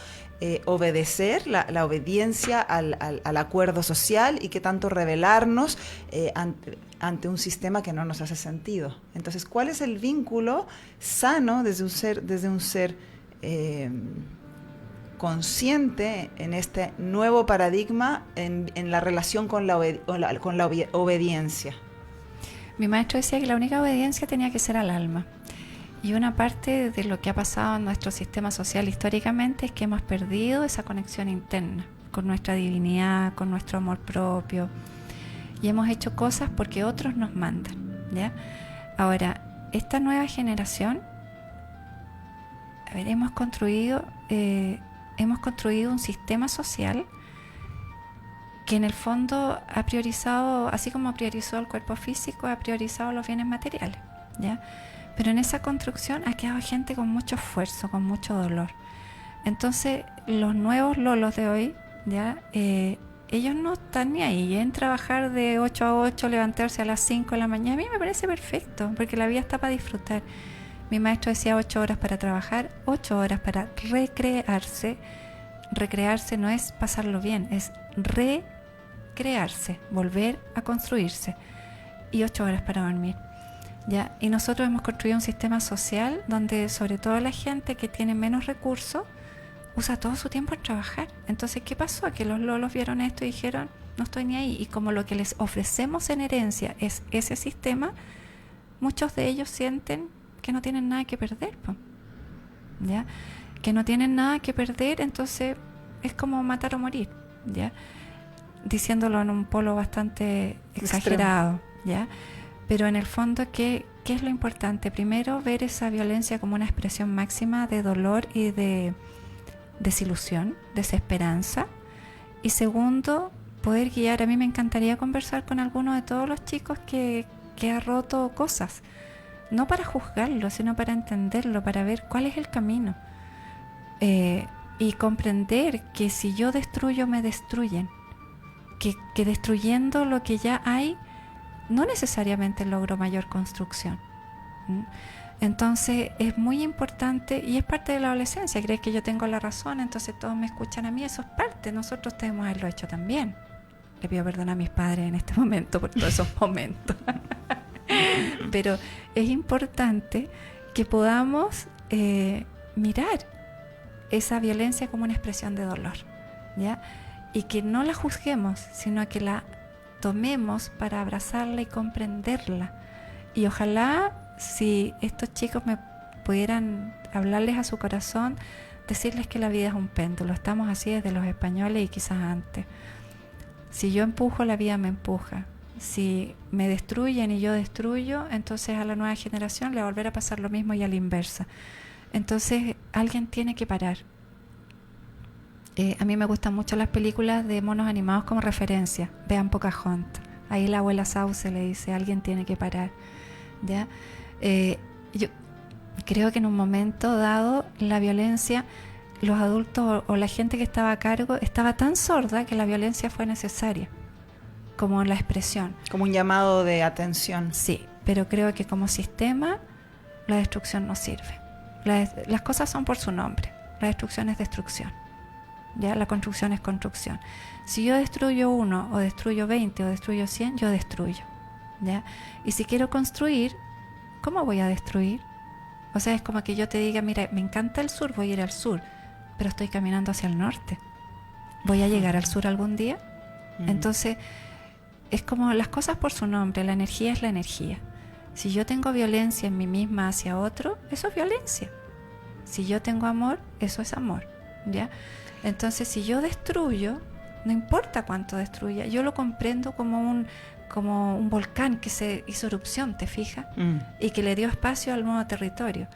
[SPEAKER 3] obedecer, la obediencia al acuerdo social, y qué tanto rebelarnos ante un sistema que no nos hace sentido? Entonces, ¿cuál es el vínculo sano desde un ser consciente en este nuevo paradigma en la relación con la obediencia?
[SPEAKER 4] Mi maestro decía que la única obediencia tenía que ser al alma. Y una parte de lo que ha pasado en nuestro sistema social históricamente es que hemos perdido esa conexión interna con nuestra divinidad, con nuestro amor propio. Y hemos hecho cosas porque otros nos mandan, ¿ya? Ahora, esta nueva generación, hemos construido un sistema social que en el fondo ha priorizado, así como priorizó el cuerpo físico, ha priorizado los bienes materiales, ¿ya? Pero en esa construcción ha quedado gente con mucho esfuerzo, con mucho dolor. Entonces, los nuevos lolos de hoy, ¿ya? Ellos no están ni ahí, en trabajar de 8 a 8, levantarse a las 5 de la mañana. A mí me parece perfecto, porque la vida está para disfrutar. Mi maestro decía 8 horas para trabajar, 8 horas para recrearse. Recrearse no es pasarlo bien, es recrearse, volver a construirse. Y 8 horas para dormir, ¿ya? Y nosotros hemos construido un sistema social donde sobre todo la gente que tiene menos recursos usa todo su tiempo en trabajar. Entonces, ¿qué pasó? Que los lolos vieron esto y dijeron, no estoy ni ahí. Y como lo que les ofrecemos en herencia es ese sistema, muchos de ellos sienten que no tienen nada que perder, ¿ya? Que no tienen nada que perder, entonces es como matar o morir, ¿ya? Diciéndolo en un polo bastante exagerado, ¿ya? Pero en el fondo, ¿qué es lo importante? Primero, ver esa violencia como una expresión máxima de dolor y de desilusión, desesperanza. Y segundo, poder guiar. A mí me encantaría conversar con alguno de todos los chicos que ha roto cosas, no para juzgarlo, sino para entenderlo, para ver cuál es el camino, y comprender que si yo destruyo, me destruyen, que destruyendo lo que ya hay no necesariamente logro mayor construcción. Entonces es muy importante, y es parte de la adolescencia. Crees que yo tengo la razón, entonces todos me escuchan a mí. Eso es parte, nosotros debemos haberlo hecho también. Le pido perdón a mis padres en este momento por todos esos momentos. Pero es importante que podamos mirar esa violencia como una expresión de dolor, ¿ya? Y que no la juzguemos, sino que la tomemos para abrazarla y comprenderla. Y ojalá, si estos chicos me pudieran hablarles a su corazón, decirles que la vida es un péndulo. Estamos así desde los españoles y quizás antes. Si yo empujo, la vida me empuja. Si me destruyen y yo destruyo, entonces a la nueva generación le va a volver a pasar lo mismo, y a la inversa. Entonces alguien tiene que parar. A mí me gustan mucho las películas de monos animados como referencia. Vean Pocahontas. Ahí la abuela Sauce le dice, alguien tiene que parar, ¿ya? Yo creo que en un momento dado la violencia, los adultos o la gente que estaba a cargo estaba tan sorda que la violencia fue necesaria como la expresión,
[SPEAKER 3] como un llamado de atención.
[SPEAKER 4] Sí, pero creo que como sistema la destrucción no sirve. Las cosas son por su nombre. La destrucción es destrucción, ¿ya? La construcción es construcción. Si yo destruyo 1 o destruyo 20 o destruyo 100, yo destruyo, ¿ya? Y si quiero construir, ¿cómo voy a destruir? O sea, es como que yo te diga, mira, me encanta el sur, voy a ir al sur, pero estoy caminando hacia el norte. ¿Voy a llegar al sur algún día? Entonces, es como las cosas por su nombre. La energía es la energía. Si yo tengo violencia en mí misma hacia otro, eso es violencia. Si yo tengo amor, eso es amor, ¿ya? Entonces, si yo destruyo, no importa cuánto destruya, yo lo comprendo como un volcán que se hizo erupción, ¿te fijas? Y que le dio espacio al nuevo territorio.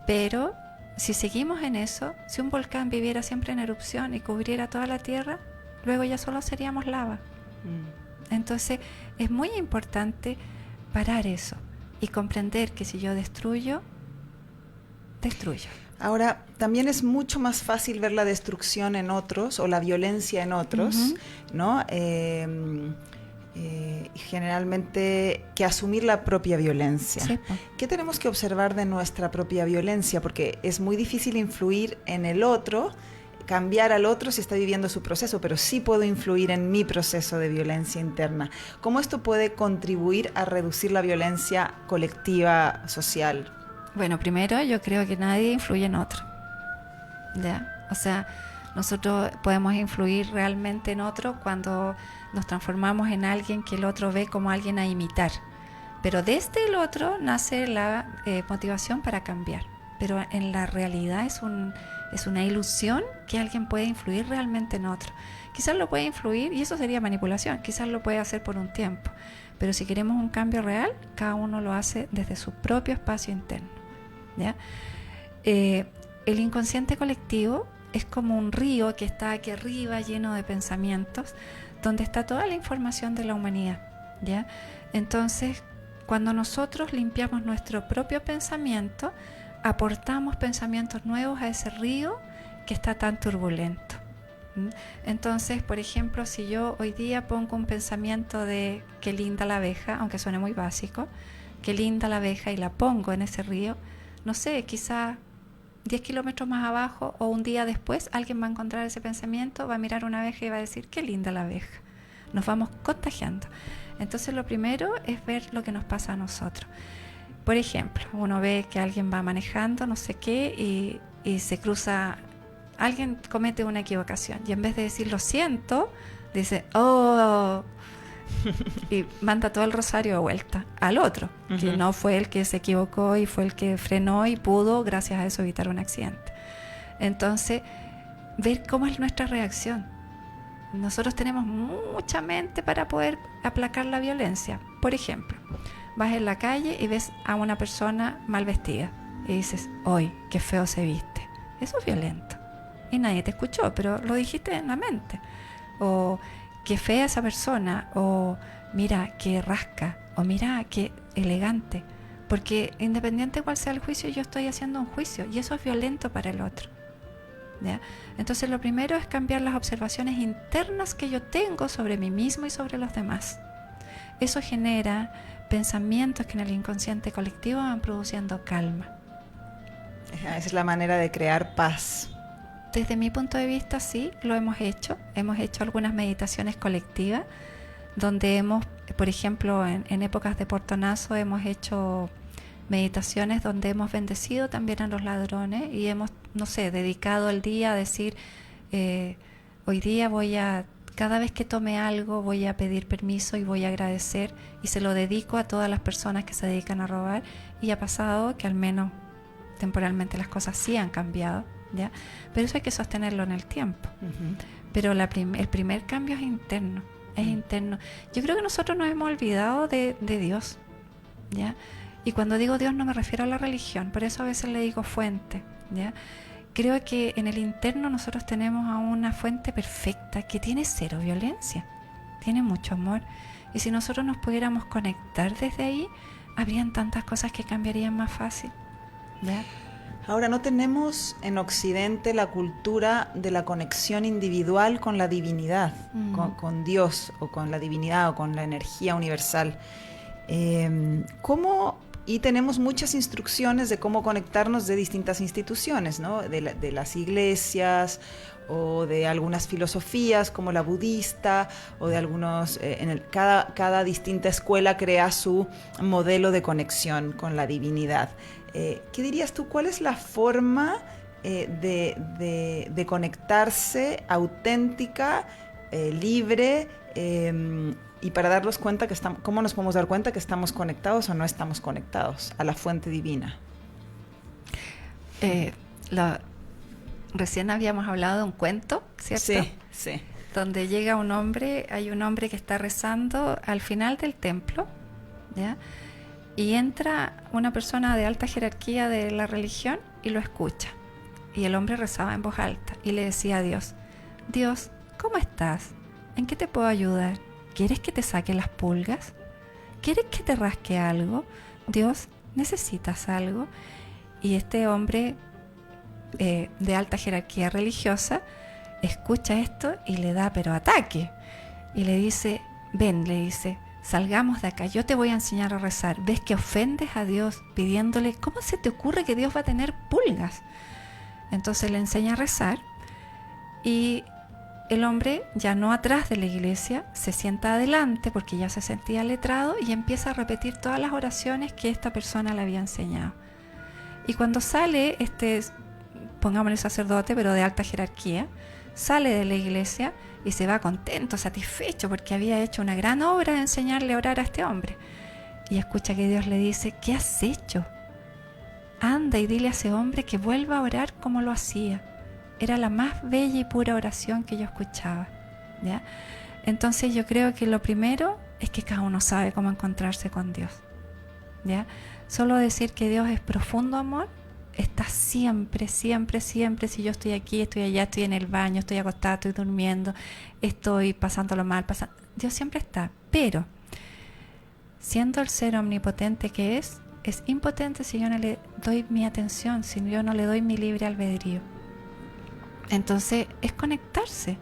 [SPEAKER 4] Pero si seguimos en eso, si un volcán viviera siempre en erupción y cubriera toda la tierra, luego ya solo seríamos lava. Entonces es muy importante parar eso y comprender que si yo destruyo, destruyo.
[SPEAKER 3] Ahora, también es mucho más fácil ver la destrucción en otros o la violencia en otros, ¿no? Generalmente que asumir la propia violencia.
[SPEAKER 4] Sí.
[SPEAKER 3] ¿Qué tenemos que observar de nuestra propia violencia? Porque es muy difícil influir en el otro, cambiar al otro si está viviendo su proceso, pero sí puedo influir en mi proceso de violencia interna. ¿Cómo esto puede contribuir a reducir la violencia colectiva, social?
[SPEAKER 4] Bueno, primero yo creo que nadie influye en otro, ¿ya? O sea, Nosotros podemos influir realmente en otro cuando nos transformamos en alguien que el otro ve como alguien a imitar. Pero desde el otro nace la motivación para cambiar. Pero en la realidad es una ilusión que alguien puede influir realmente en otro. Quizás lo puede influir, y eso sería manipulación, quizás lo puede hacer por un tiempo. Pero si queremos un cambio real, cada uno lo hace desde su propio espacio interno, ¿ya? El inconsciente colectivo es como un río que está aquí arriba lleno de pensamientos, donde está toda la información de la humanidad, ¿ya? Entonces, cuando nosotros limpiamos nuestro propio pensamiento, aportamos pensamientos nuevos a ese río que está tan turbulento. Entonces, por ejemplo, si yo hoy día pongo un pensamiento de qué linda la abeja, aunque suene muy básico, qué linda la abeja, y la pongo en ese río, no sé, quizá 10 kilómetros más abajo o un día después alguien va a encontrar ese pensamiento, va a mirar una abeja y va a decir qué linda la abeja. Nos vamos contagiando. Entonces lo primero es ver lo que nos pasa a nosotros. Por ejemplo, uno ve que alguien va manejando no sé qué y se cruza, alguien comete una equivocación y en vez de decir lo siento, dice oh, y manda todo el rosario de vuelta al otro, que no fue el que se equivocó y fue el que frenó y pudo gracias a eso evitar un accidente. Entonces, ver cómo es nuestra reacción. Nosotros tenemos mucha mente para poder aplacar la violencia. Por ejemplo, vas en la calle y ves a una persona mal vestida y dices, ¡ay, qué feo se viste! Eso es violento. Y nadie te escuchó, pero lo dijiste en la mente. O qué fea esa persona, o mira qué rasca, o mira qué elegante. Porque independiente de cuál sea el juicio, yo estoy haciendo un juicio y eso es violento para el otro, ¿ya? Entonces lo primero es cambiar las observaciones internas que yo tengo sobre mí mismo y sobre los demás. Eso genera pensamientos que en el inconsciente colectivo van produciendo calma.
[SPEAKER 3] Esa es la manera de crear paz.
[SPEAKER 4] Desde mi punto de vista, sí, lo hemos hecho. Hemos hecho algunas meditaciones colectivas, donde hemos, por ejemplo, en épocas de portonazo, hemos hecho meditaciones donde hemos bendecido también a los ladrones y hemos, no sé, dedicado el día a decir, hoy día cada vez que tome algo, voy a pedir permiso y voy a agradecer, y se lo dedico a todas las personas que se dedican a robar, y ha pasado que al menos temporalmente las cosas sí han cambiado, ¿ya? Pero eso hay que sostenerlo en el tiempo. Pero el primer cambio es interno, interno. Yo creo que nosotros nos hemos olvidado de Dios, ¿ya? Y cuando digo Dios no me refiero a la religión, por eso a veces le digo fuente, ¿ya? Creo que en el interno nosotros tenemos a una fuente perfecta que tiene cero violencia, tiene mucho amor, y si nosotros nos pudiéramos conectar desde ahí, habrían tantas cosas que cambiarían más fácil, ¿ya?
[SPEAKER 3] Ahora, no tenemos en Occidente la cultura de la conexión individual con la divinidad, con Dios, o con la divinidad, o con la energía universal. ¿Cómo? Y tenemos muchas instrucciones de cómo conectarnos de distintas instituciones, ¿no? De las iglesias, o de algunas filosofías como la budista, o de algunos, cada distinta escuela crea su modelo de conexión con la divinidad. ¿Qué dirías tú? ¿Cuál es la forma de conectarse auténtica, libre, y para darnos cuenta cómo nos podemos dar cuenta que estamos conectados o no estamos conectados a la fuente divina?
[SPEAKER 4] Recién habíamos hablado de un cuento, ¿cierto?
[SPEAKER 3] Sí, sí.
[SPEAKER 4] Donde llega hay un hombre que está rezando al final del templo, ¿ya? Y entra una persona de alta jerarquía de la religión y lo escucha. Y el hombre rezaba en voz alta y le decía a Dios, Dios, ¿cómo estás? ¿En qué te puedo ayudar? ¿Quieres que te saque las pulgas? ¿Quieres que te rasque algo? Dios, ¿necesitas algo? Y este hombre de alta jerarquía religiosa escucha esto y le da pero ataque. Y le dice, ven, le dice, salgamos de acá, yo te voy a enseñar a rezar. ¿Ves que ofendes a Dios pidiéndole? ¿Cómo se te ocurre que Dios va a tener pulgas? Entonces le enseña a rezar y el hombre, ya no atrás de la iglesia, se sienta adelante porque ya se sentía letrado y empieza a repetir todas las oraciones que esta persona le había enseñado. Y cuando sale pongámosle sacerdote, pero de alta jerarquía, sale de la iglesia y se va contento, satisfecho, porque había hecho una gran obra de enseñarle a orar a este hombre. Y escucha que Dios le dice: ¿qué has hecho? Anda y dile a ese hombre que vuelva a orar como lo hacía. Era la más bella y pura oración que yo escuchaba, ¿ya? Entonces yo creo que lo primero es que cada uno sabe cómo encontrarse con Dios, ¿ya? Solo decir que Dios es profundo amor está siempre, siempre, siempre. Si yo estoy aquí, estoy allá, estoy en el baño, estoy acostada, estoy durmiendo, estoy pasándolo mal, Dios siempre está. Pero siendo el ser omnipotente que es impotente si yo no le doy mi atención, si yo no le doy mi libre albedrío. Entonces es conectarse.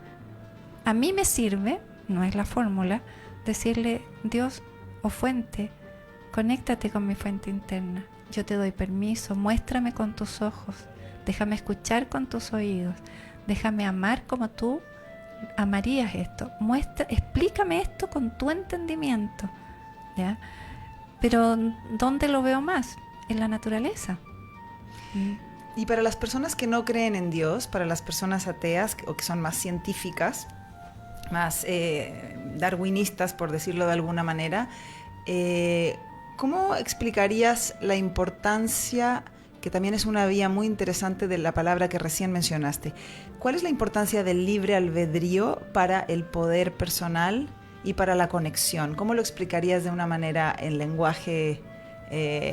[SPEAKER 4] A mí me sirve, no es la fórmula, decirle: Dios o fuente, conéctate con mi fuente interna. Yo te doy permiso, muéstrame con tus ojos, déjame escuchar con tus oídos, déjame amar como tú amarías esto. Explícame esto con tu entendimiento, ¿ya? Pero ¿dónde lo veo más? En la naturaleza.
[SPEAKER 3] Y para las personas que no creen en Dios, para las personas ateas o que son más científicas, más darwinistas, por decirlo de alguna manera, ¿cómo explicarías la importancia, que también es una vía muy interesante de la palabra que recién mencionaste? ¿Cuál es la importancia del libre albedrío para el poder personal y para la conexión? ¿Cómo lo explicarías de una manera en lenguaje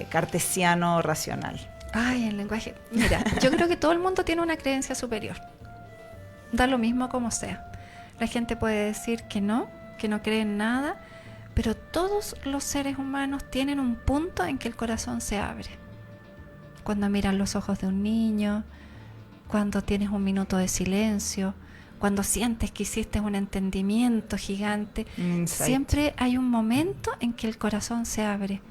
[SPEAKER 3] cartesiano racional?
[SPEAKER 4] Ay, en lenguaje. Mira, yo creo que todo el mundo tiene una creencia superior. Da lo mismo como sea. La gente puede decir que no cree en nada, pero todos los seres humanos tienen un punto en que el corazón se abre. Cuando miran los ojos de un niño, cuando tienes un minuto de silencio, cuando sientes que hiciste un entendimiento gigante, siempre hay un momento en que el corazón se abre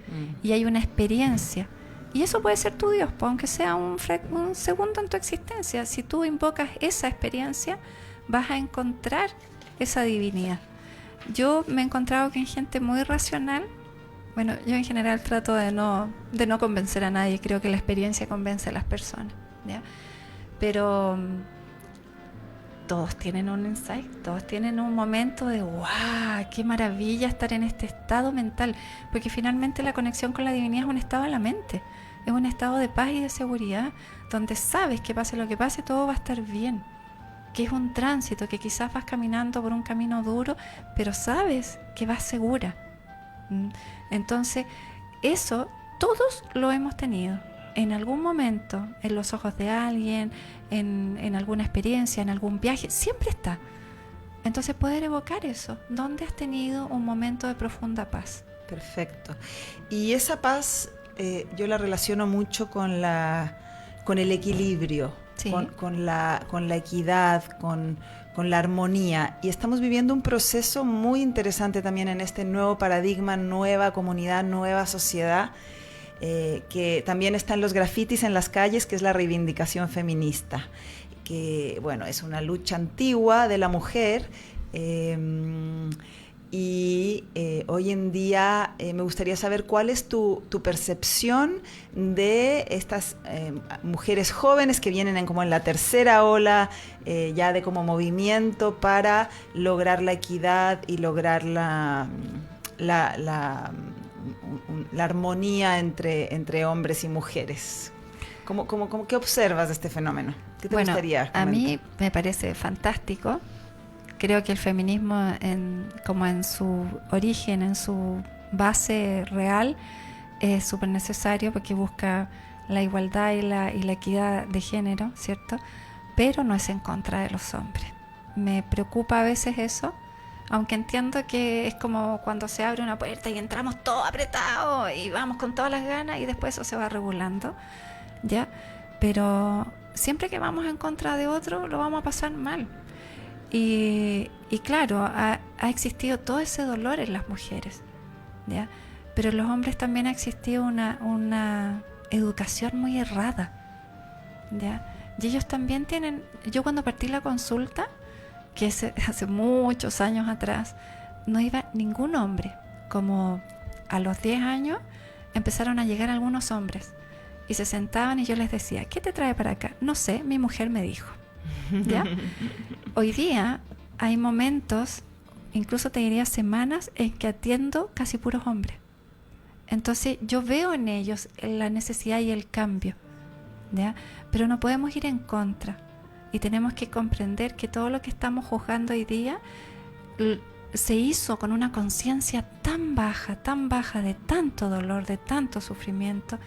[SPEAKER 4] y hay una experiencia. Y eso puede ser tu Dios, pues, aunque sea un segundo en tu existencia. Si tú invocas esa experiencia, vas a encontrar esa divinidad. Yo me he encontrado que en gente muy racional, bueno, yo en general trato de no convencer a nadie, creo que la experiencia convence a las personas, ¿ya? Pero todos tienen un insight, todos tienen un momento de ¡wow! ¡Qué maravilla estar en este estado mental! Porque finalmente la conexión con la divinidad es un estado de la mente, es un estado de paz y de seguridad, donde sabes que pase lo que pase, todo va a estar bien. Que es un tránsito, que quizás vas caminando por un camino duro, pero sabes que vas segura. Entonces, eso todos lo hemos tenido en algún momento, en los ojos de alguien, en alguna experiencia, en algún viaje, siempre está. Entonces, poder evocar eso, ¿dónde has tenido un momento de profunda paz?
[SPEAKER 3] Perfecto. Y esa paz yo la relaciono mucho con el equilibrio, sí, con la equidad, con la armonía. Y estamos viviendo un proceso muy interesante también en este nuevo paradigma, nueva comunidad, nueva sociedad, que también está en los grafitis en las calles, que es la reivindicación feminista, que bueno, es una lucha antigua de la mujer, y hoy en día me gustaría saber cuál es tu percepción de estas mujeres jóvenes que vienen como en la tercera ola ya de como movimiento para lograr la equidad y lograr la armonía entre hombres y mujeres. ¿Qué observas de este fenómeno? ¿Qué te gustaría comentar?
[SPEAKER 4] A mí me parece fantástico. Creo que el feminismo, como en su origen, en su base real, es súper necesario porque busca la igualdad y la equidad de género, ¿cierto? Pero no es en contra de los hombres. Me preocupa a veces eso, aunque entiendo que es como cuando se abre una puerta y entramos todos apretados y vamos con todas las ganas y después eso se va regulando, ¿ya? Pero siempre que vamos en contra de otro, lo vamos a pasar mal. Y claro, ha existido todo ese dolor en las mujeres, ¿ya? Pero en los hombres también ha existido una educación muy errada, ¿ya? Y ellos también tienen... Yo cuando partí la consulta, que hace muchos años atrás, no iba ningún hombre. Como a los 10 años empezaron a llegar algunos hombres y se sentaban y yo les decía: ¿qué te trae para acá? No sé, mi mujer me dijo. ¿ya? Hoy día hay momentos, incluso te diría semanas, en que atiendo casi puros hombres. Entonces yo veo en ellos la necesidad y el cambio, ¿ya? Pero no podemos ir en contra y tenemos que comprender que todo lo que estamos juzgando hoy día se hizo con una conciencia tan baja de tanto dolor, de tanto sufrimiento,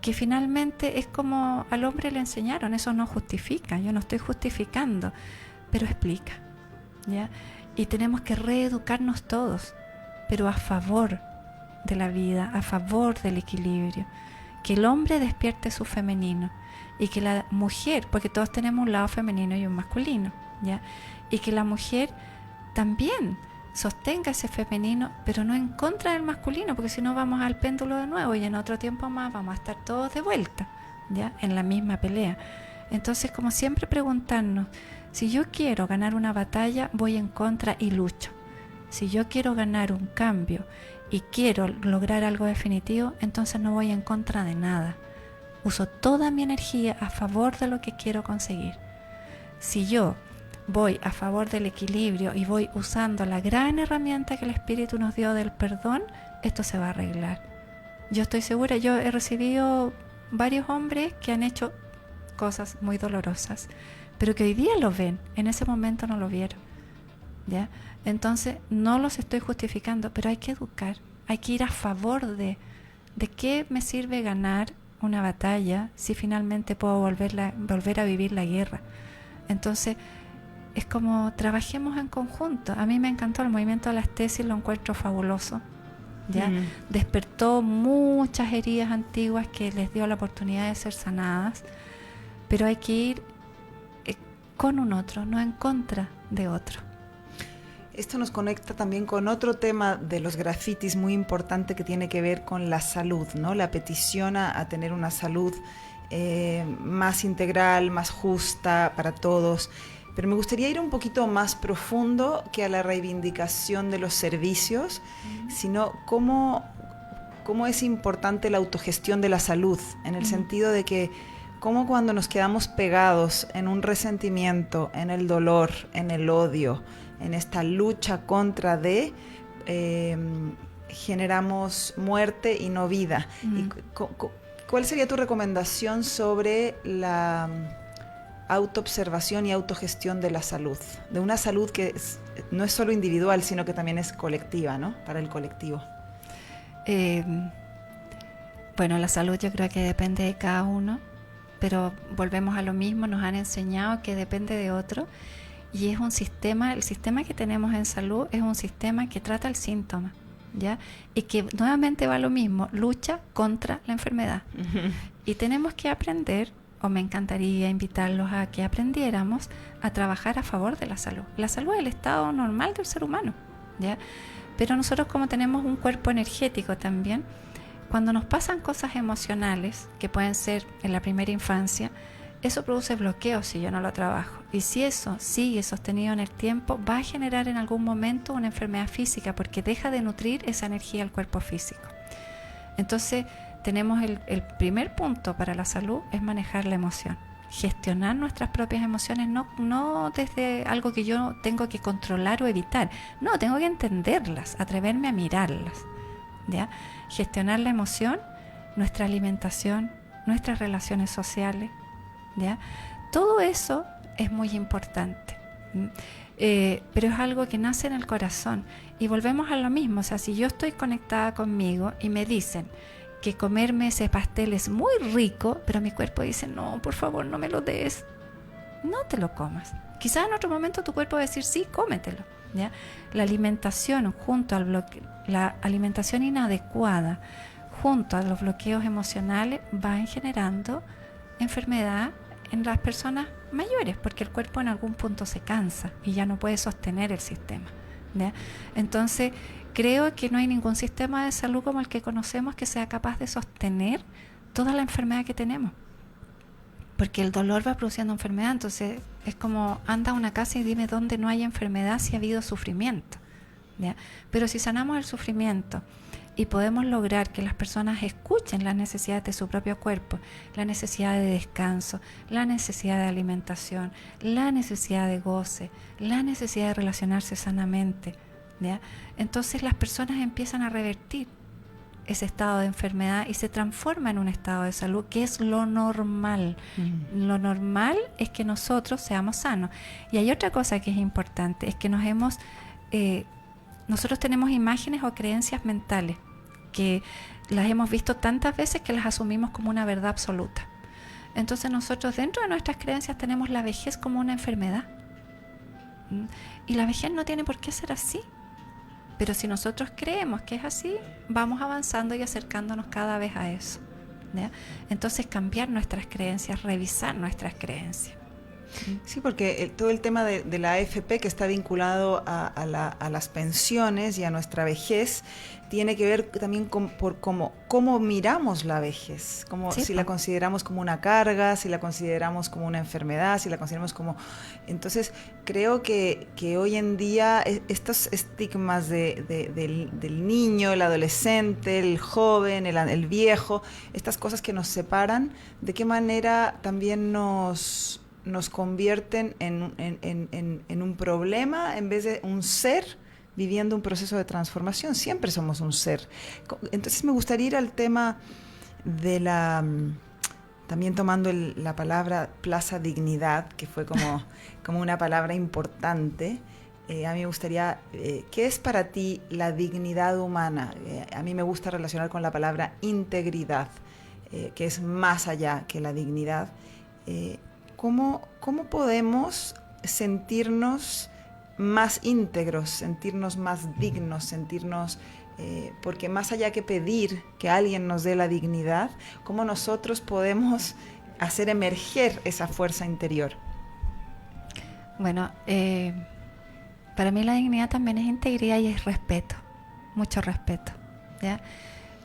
[SPEAKER 4] que finalmente es como al hombre le enseñaron. Eso no justifica, yo no estoy justificando, pero explica, ¿ya? Y tenemos que reeducarnos todos, pero a favor de la vida, a favor del equilibrio, que el hombre despierte su femenino y que la mujer, porque todos tenemos un lado femenino y un masculino, ¿ya? Y que la mujer también sostenga ese femenino, pero no en contra del masculino, porque si no vamos al péndulo de nuevo y en otro tiempo más vamos a estar todos de vuelta, ¿ya? En la misma pelea. Entonces, como siempre, preguntarnos, si yo quiero ganar una batalla, voy en contra y lucho. Si yo quiero ganar un cambio y quiero lograr algo definitivo, entonces no voy en contra de nada. Uso toda mi energía a favor de lo que quiero conseguir. Si yo voy a favor del equilibrio y voy usando la gran herramienta que el Espíritu nos dio del perdón, esto se va a arreglar. Yo estoy segura, yo he recibido varios hombres que han hecho cosas muy dolorosas, pero que hoy día lo ven, en ese momento no lo vieron, ¿ya? Entonces no los estoy justificando, pero hay que educar, hay que ir a favor de qué me sirve ganar una batalla si finalmente puedo volver a vivir la guerra. Entonces es como trabajemos en conjunto. A mí me encantó el movimiento de las tesis, lo encuentro fabuloso, ¿ya? Despertó muchas heridas antiguas que les dio la oportunidad de ser sanadas, pero hay que ir con un otro, no en contra de otro.
[SPEAKER 3] Esto nos conecta también con otro tema de los grafitis muy importante que tiene que ver con la salud, ¿no? La petición a tener una salud más integral, más justa para todos. Pero me gustaría ir un poquito más profundo que a la reivindicación de los servicios, sino cómo es importante la autogestión de la salud, en el sentido de que cómo cuando nos quedamos pegados en un resentimiento, en el dolor, en el odio, en esta lucha contra generamos muerte y no vida. ¿Y cuál sería tu recomendación sobre la autoobservación y autogestión de la salud? De una salud que no es solo individual, sino que también es colectiva, ¿no? Para el colectivo.
[SPEAKER 4] Bueno, la salud yo creo que depende de cada uno, pero volvemos a lo mismo, nos han enseñado que depende de otro. Y es un sistema, el sistema que tenemos en salud es un sistema que trata el síntoma, ¿ya? Y que nuevamente va a lo mismo, lucha contra la enfermedad. Y tenemos que aprender, o me encantaría invitarlos a que aprendiéramos a trabajar a favor de la salud. La salud es el estado normal del ser humano, ¿ya? Pero nosotros, como tenemos un cuerpo energético también, cuando nos pasan cosas emocionales, que pueden ser en la primera infancia, eso produce bloqueos si yo no lo trabajo. Y si eso sigue sostenido en el tiempo, va a generar en algún momento una enfermedad física, porque deja de nutrir esa energía al cuerpo físico. Entonces, tenemos el primer punto para la salud es manejar la emoción. Gestionar nuestras propias emociones, no desde algo que yo tengo que controlar o evitar. No, tengo que entenderlas, atreverme a mirarlas, ¿ya? Gestionar la emoción, nuestra alimentación, nuestras relaciones sociales, ¿ya? Todo eso es muy importante, pero es algo que nace en el corazón. Y volvemos a lo mismo, o sea, si yo estoy conectada conmigo y me dicen que comerme ese pastel es muy rico, pero mi cuerpo dice, no, por favor, no me lo des, no te lo comas. Quizás en otro momento tu cuerpo va a decir, sí, cómetelo, ¿ya? La alimentación junto al la alimentación inadecuada junto a los bloqueos emocionales van generando enfermedad en las personas mayores, porque el cuerpo en algún punto se cansa y ya no puede sostener el sistema, ¿ya? Entonces creo que no hay ningún sistema de salud como el que conocemos que sea capaz de sostener toda la enfermedad que tenemos, porque el dolor va produciendo enfermedad. Entonces es como anda a una casa y dime dónde no hay enfermedad si ha habido sufrimiento, ¿ya? Pero si sanamos el sufrimiento y podemos lograr que las personas escuchen las necesidades de su propio cuerpo, la necesidad de descanso, la necesidad de alimentación, la necesidad de goce, la necesidad de relacionarse sanamente, ¿ya? Entonces las personas empiezan a revertir ese estado de enfermedad y se transforma en un estado de salud, que es lo normal. Lo normal es que nosotros seamos sanos. Y hay otra cosa que es importante, es que nosotros tenemos imágenes o creencias mentales que las hemos visto tantas veces que las asumimos como una verdad absoluta. Entonces nosotros dentro de nuestras creencias tenemos la vejez como una enfermedad. Y la vejez no tiene por qué ser así. Pero si nosotros creemos que es así, vamos avanzando y acercándonos cada vez a eso, ¿ya? Entonces cambiar nuestras creencias, revisar nuestras creencias.
[SPEAKER 3] Sí, porque todo el tema de la AFP, que está vinculado a las pensiones y a nuestra vejez, tiene que ver también por cómo miramos la vejez,
[SPEAKER 4] Sí,
[SPEAKER 3] si la consideramos como una carga, si la consideramos como una enfermedad, si la consideramos como... Entonces, creo que hoy en día estos estigmas del niño, el adolescente, el joven, el viejo, estas cosas que nos separan, ¿de qué manera también nos convierten en un problema en vez de un ser viviendo un proceso de transformación? Siempre somos un ser. Entonces me gustaría ir al tema de también tomando la palabra Plaza Dignidad, que fue como una palabra importante. A mí me gustaría, ¿qué es para ti la dignidad humana? A mí me gusta relacionar con la palabra integridad, que es más allá que la dignidad. ¿Cómo podemos sentirnos más íntegros, sentirnos más dignos, porque más allá que pedir que alguien nos dé la dignidad, ¿cómo nosotros podemos hacer emerger esa fuerza interior?
[SPEAKER 4] Bueno, para mí la dignidad también es integridad y es respeto, mucho respeto, ¿ya?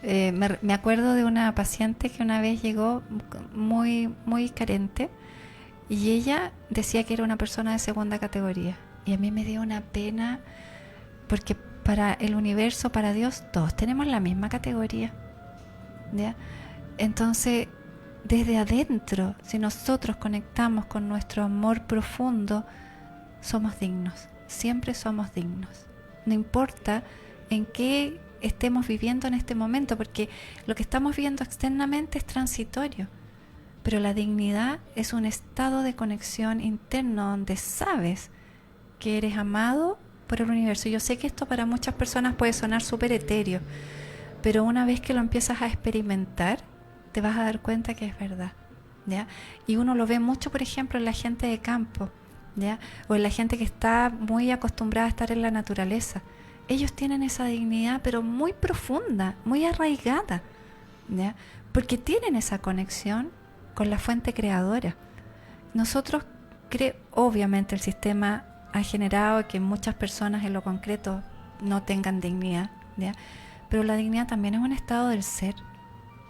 [SPEAKER 4] Me acuerdo de una paciente que una vez llegó muy, muy carente, y ella decía que era una persona de segunda categoría. Y a mí me dio una pena, porque para el universo, para Dios, todos tenemos la misma categoría, ¿ya? Entonces, desde adentro, si nosotros conectamos con nuestro amor profundo, somos dignos. Siempre somos dignos. No importa en qué estemos viviendo en este momento, porque lo que estamos viviendo externamente es transitorio. Pero la dignidad es un estado de conexión interno donde sabes que eres amado por el universo. Yo sé que esto para muchas personas puede sonar súper etéreo, pero una vez que lo empiezas a experimentar, te vas a dar cuenta que es verdad, ¿ya? Y uno lo ve mucho, por ejemplo, en la gente de campo, ¿ya? O en la gente que está muy acostumbrada a estar en la naturaleza. Ellos tienen esa dignidad, pero muy profunda, muy arraigada, ¿ya? Porque tienen esa conexión con la fuente creadora. Nosotros, obviamente el sistema ha generado que muchas personas en lo concreto no tengan dignidad, ¿ya? Pero la dignidad también es un estado del ser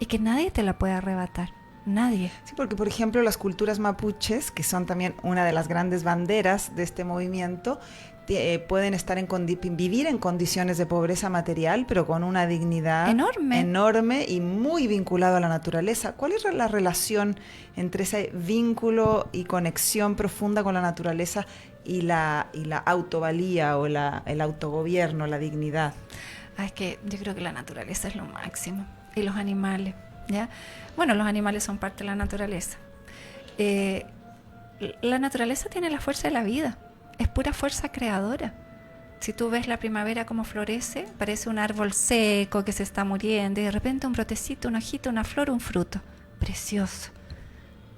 [SPEAKER 4] y que nadie te la puede arrebatar, nadie.
[SPEAKER 3] Sí, porque por ejemplo las culturas mapuches, que son también una de las grandes banderas de este movimiento, pueden vivir en condiciones de pobreza material, pero con una dignidad enorme y muy vinculado a la naturaleza. ¿Cuál es la relación entre ese vínculo y conexión profunda con la naturaleza y la autovalía o el autogobierno, la dignidad?
[SPEAKER 4] Es que yo creo que la naturaleza es lo máximo. Y los animales, ¿ya? Bueno, los animales son parte de la naturaleza. La naturaleza tiene la fuerza de la vida. Es pura fuerza creadora. Si tú ves la primavera como florece, parece un árbol seco que se está muriendo y de repente un brotecito, una hojita, una flor, un fruto. Precioso.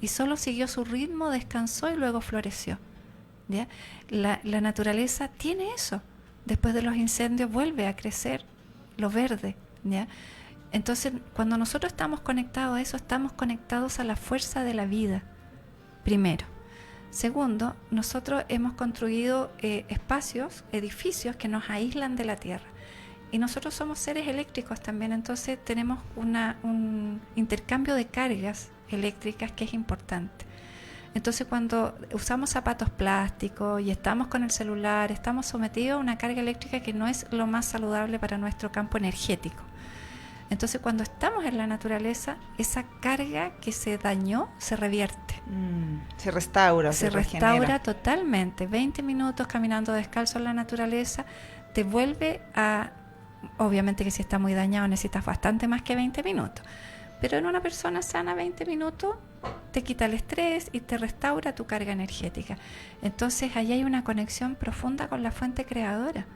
[SPEAKER 4] Y solo siguió su ritmo, descansó y luego floreció, ¿ya? La naturaleza tiene eso. Después de los incendios vuelve a crecer lo verde, ¿ya? Entonces, cuando nosotros estamos conectados a eso, estamos conectados a la fuerza de la vida, primero. Segundo, nosotros hemos construido espacios, edificios que nos aíslan de la tierra. Y nosotros somos seres eléctricos también, entonces tenemos un intercambio de cargas eléctricas que es importante. Entonces cuando usamos zapatos plásticos y estamos con el celular, estamos sometidos a una carga eléctrica que no es lo más saludable para nuestro campo energético. Entonces cuando estamos en la naturaleza, esa carga que se dañó se revierte.
[SPEAKER 3] Se restaura,
[SPEAKER 4] se
[SPEAKER 3] regenera.
[SPEAKER 4] Restaura totalmente. 20 minutos caminando descalzo en la naturaleza te vuelve a... Obviamente que si está muy dañado necesitas bastante más que 20 minutos. Pero en una persona sana 20 minutos te quita el estrés y te restaura tu carga energética. Entonces ahí hay una conexión profunda con la fuente creadora,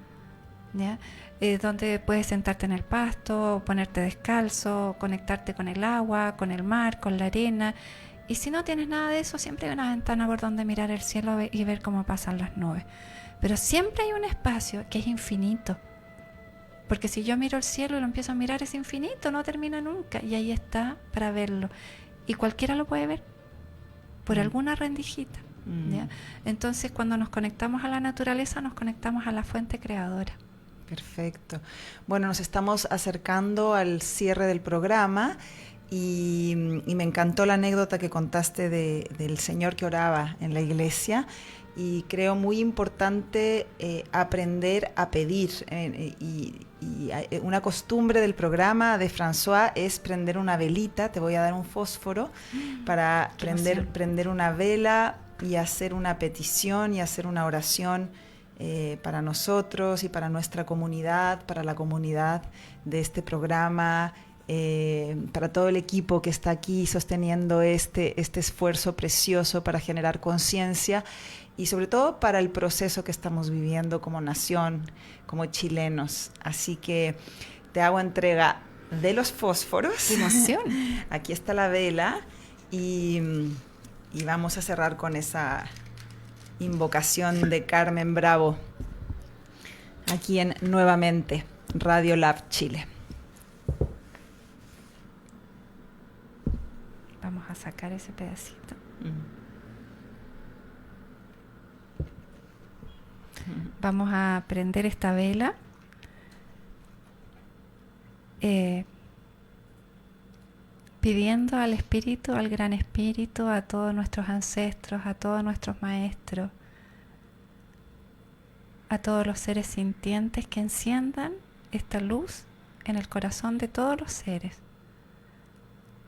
[SPEAKER 4] ¿ya? Donde puedes sentarte en el pasto, ponerte descalzo, conectarte con el agua, con el mar, con la arena. Y si no tienes nada de eso, siempre hay una ventana por donde mirar el cielo y ver cómo pasan las nubes. Pero siempre hay un espacio que es infinito. Porque si yo miro el cielo y lo empiezo a mirar, es infinito, no termina nunca. Y ahí está para verlo. Y cualquiera lo puede ver por alguna rendijita. ¿Ya? Entonces, cuando nos conectamos a la naturaleza, nos conectamos a la fuente creadora.
[SPEAKER 3] Perfecto. Bueno, nos estamos acercando al cierre del programa y me encantó la anécdota que contaste del señor que oraba en la iglesia. Y creo muy importante aprender a pedir. Y una costumbre del programa de François es prender una velita. Te voy a dar un fósforo para prender una vela y hacer una petición y hacer una oración para nosotros y para nuestra comunidad, para la comunidad de este programa, para todo el equipo que está aquí sosteniendo este esfuerzo precioso para generar conciencia y sobre todo para el proceso que estamos viviendo como nación, como chilenos. Así que te hago entrega de los fósforos.
[SPEAKER 4] ¡Qué emoción!
[SPEAKER 3] Aquí está la vela y vamos a cerrar con esa invocación de Carmen Bravo aquí en Nuevamente Radio Lab Chile.
[SPEAKER 4] Vamos a sacar ese pedacito. Vamos a prender esta vela pidiendo al Espíritu, al Gran Espíritu, a todos nuestros ancestros, a todos nuestros maestros, a todos los seres sintientes que enciendan esta luz en el corazón de todos los seres.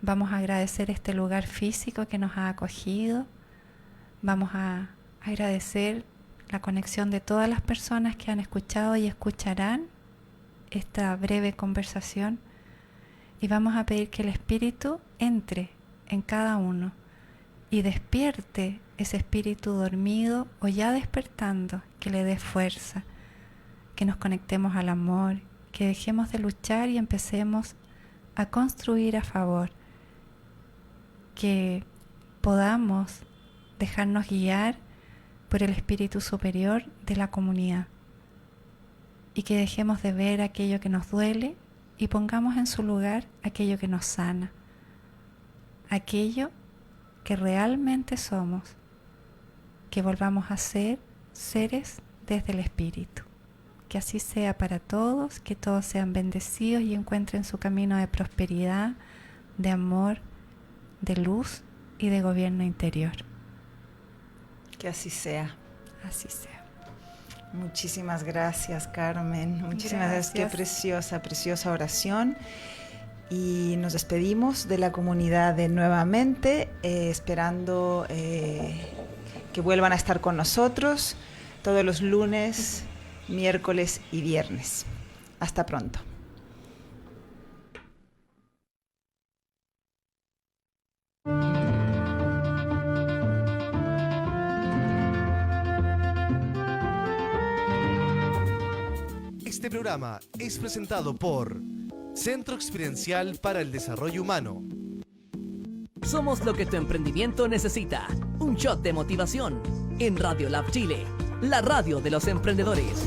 [SPEAKER 4] Vamos a agradecer este lugar físico que nos ha acogido. Vamos a agradecer la conexión de todas las personas que han escuchado y escucharán esta breve conversación. Y vamos a pedir que el Espíritu entre en cada uno y despierte ese espíritu dormido o ya despertando, que le dé fuerza, que nos conectemos al amor, que dejemos de luchar y empecemos a construir a favor, que podamos dejarnos guiar por el espíritu superior de la comunidad y que dejemos de ver aquello que nos duele y pongamos en su lugar aquello que nos sana, aquello que realmente somos, que volvamos a ser seres desde el espíritu. Que así sea para todos, que todos sean bendecidos y encuentren su camino de prosperidad, de amor, de luz y de gobierno interior.
[SPEAKER 3] Que así sea.
[SPEAKER 4] Así sea.
[SPEAKER 3] Muchísimas gracias, Carmen. Muchísimas gracias. Qué preciosa, preciosa oración. Y nos despedimos de la comunidad de Nuevamente, esperando que vuelvan a estar con nosotros todos los lunes, miércoles y viernes. Hasta pronto.
[SPEAKER 2] Este programa es presentado por Centro Experiencial para el Desarrollo Humano.
[SPEAKER 1] Somos lo que tu emprendimiento necesita. Un shot de motivación en Radio Lab Chile, la radio de los emprendedores.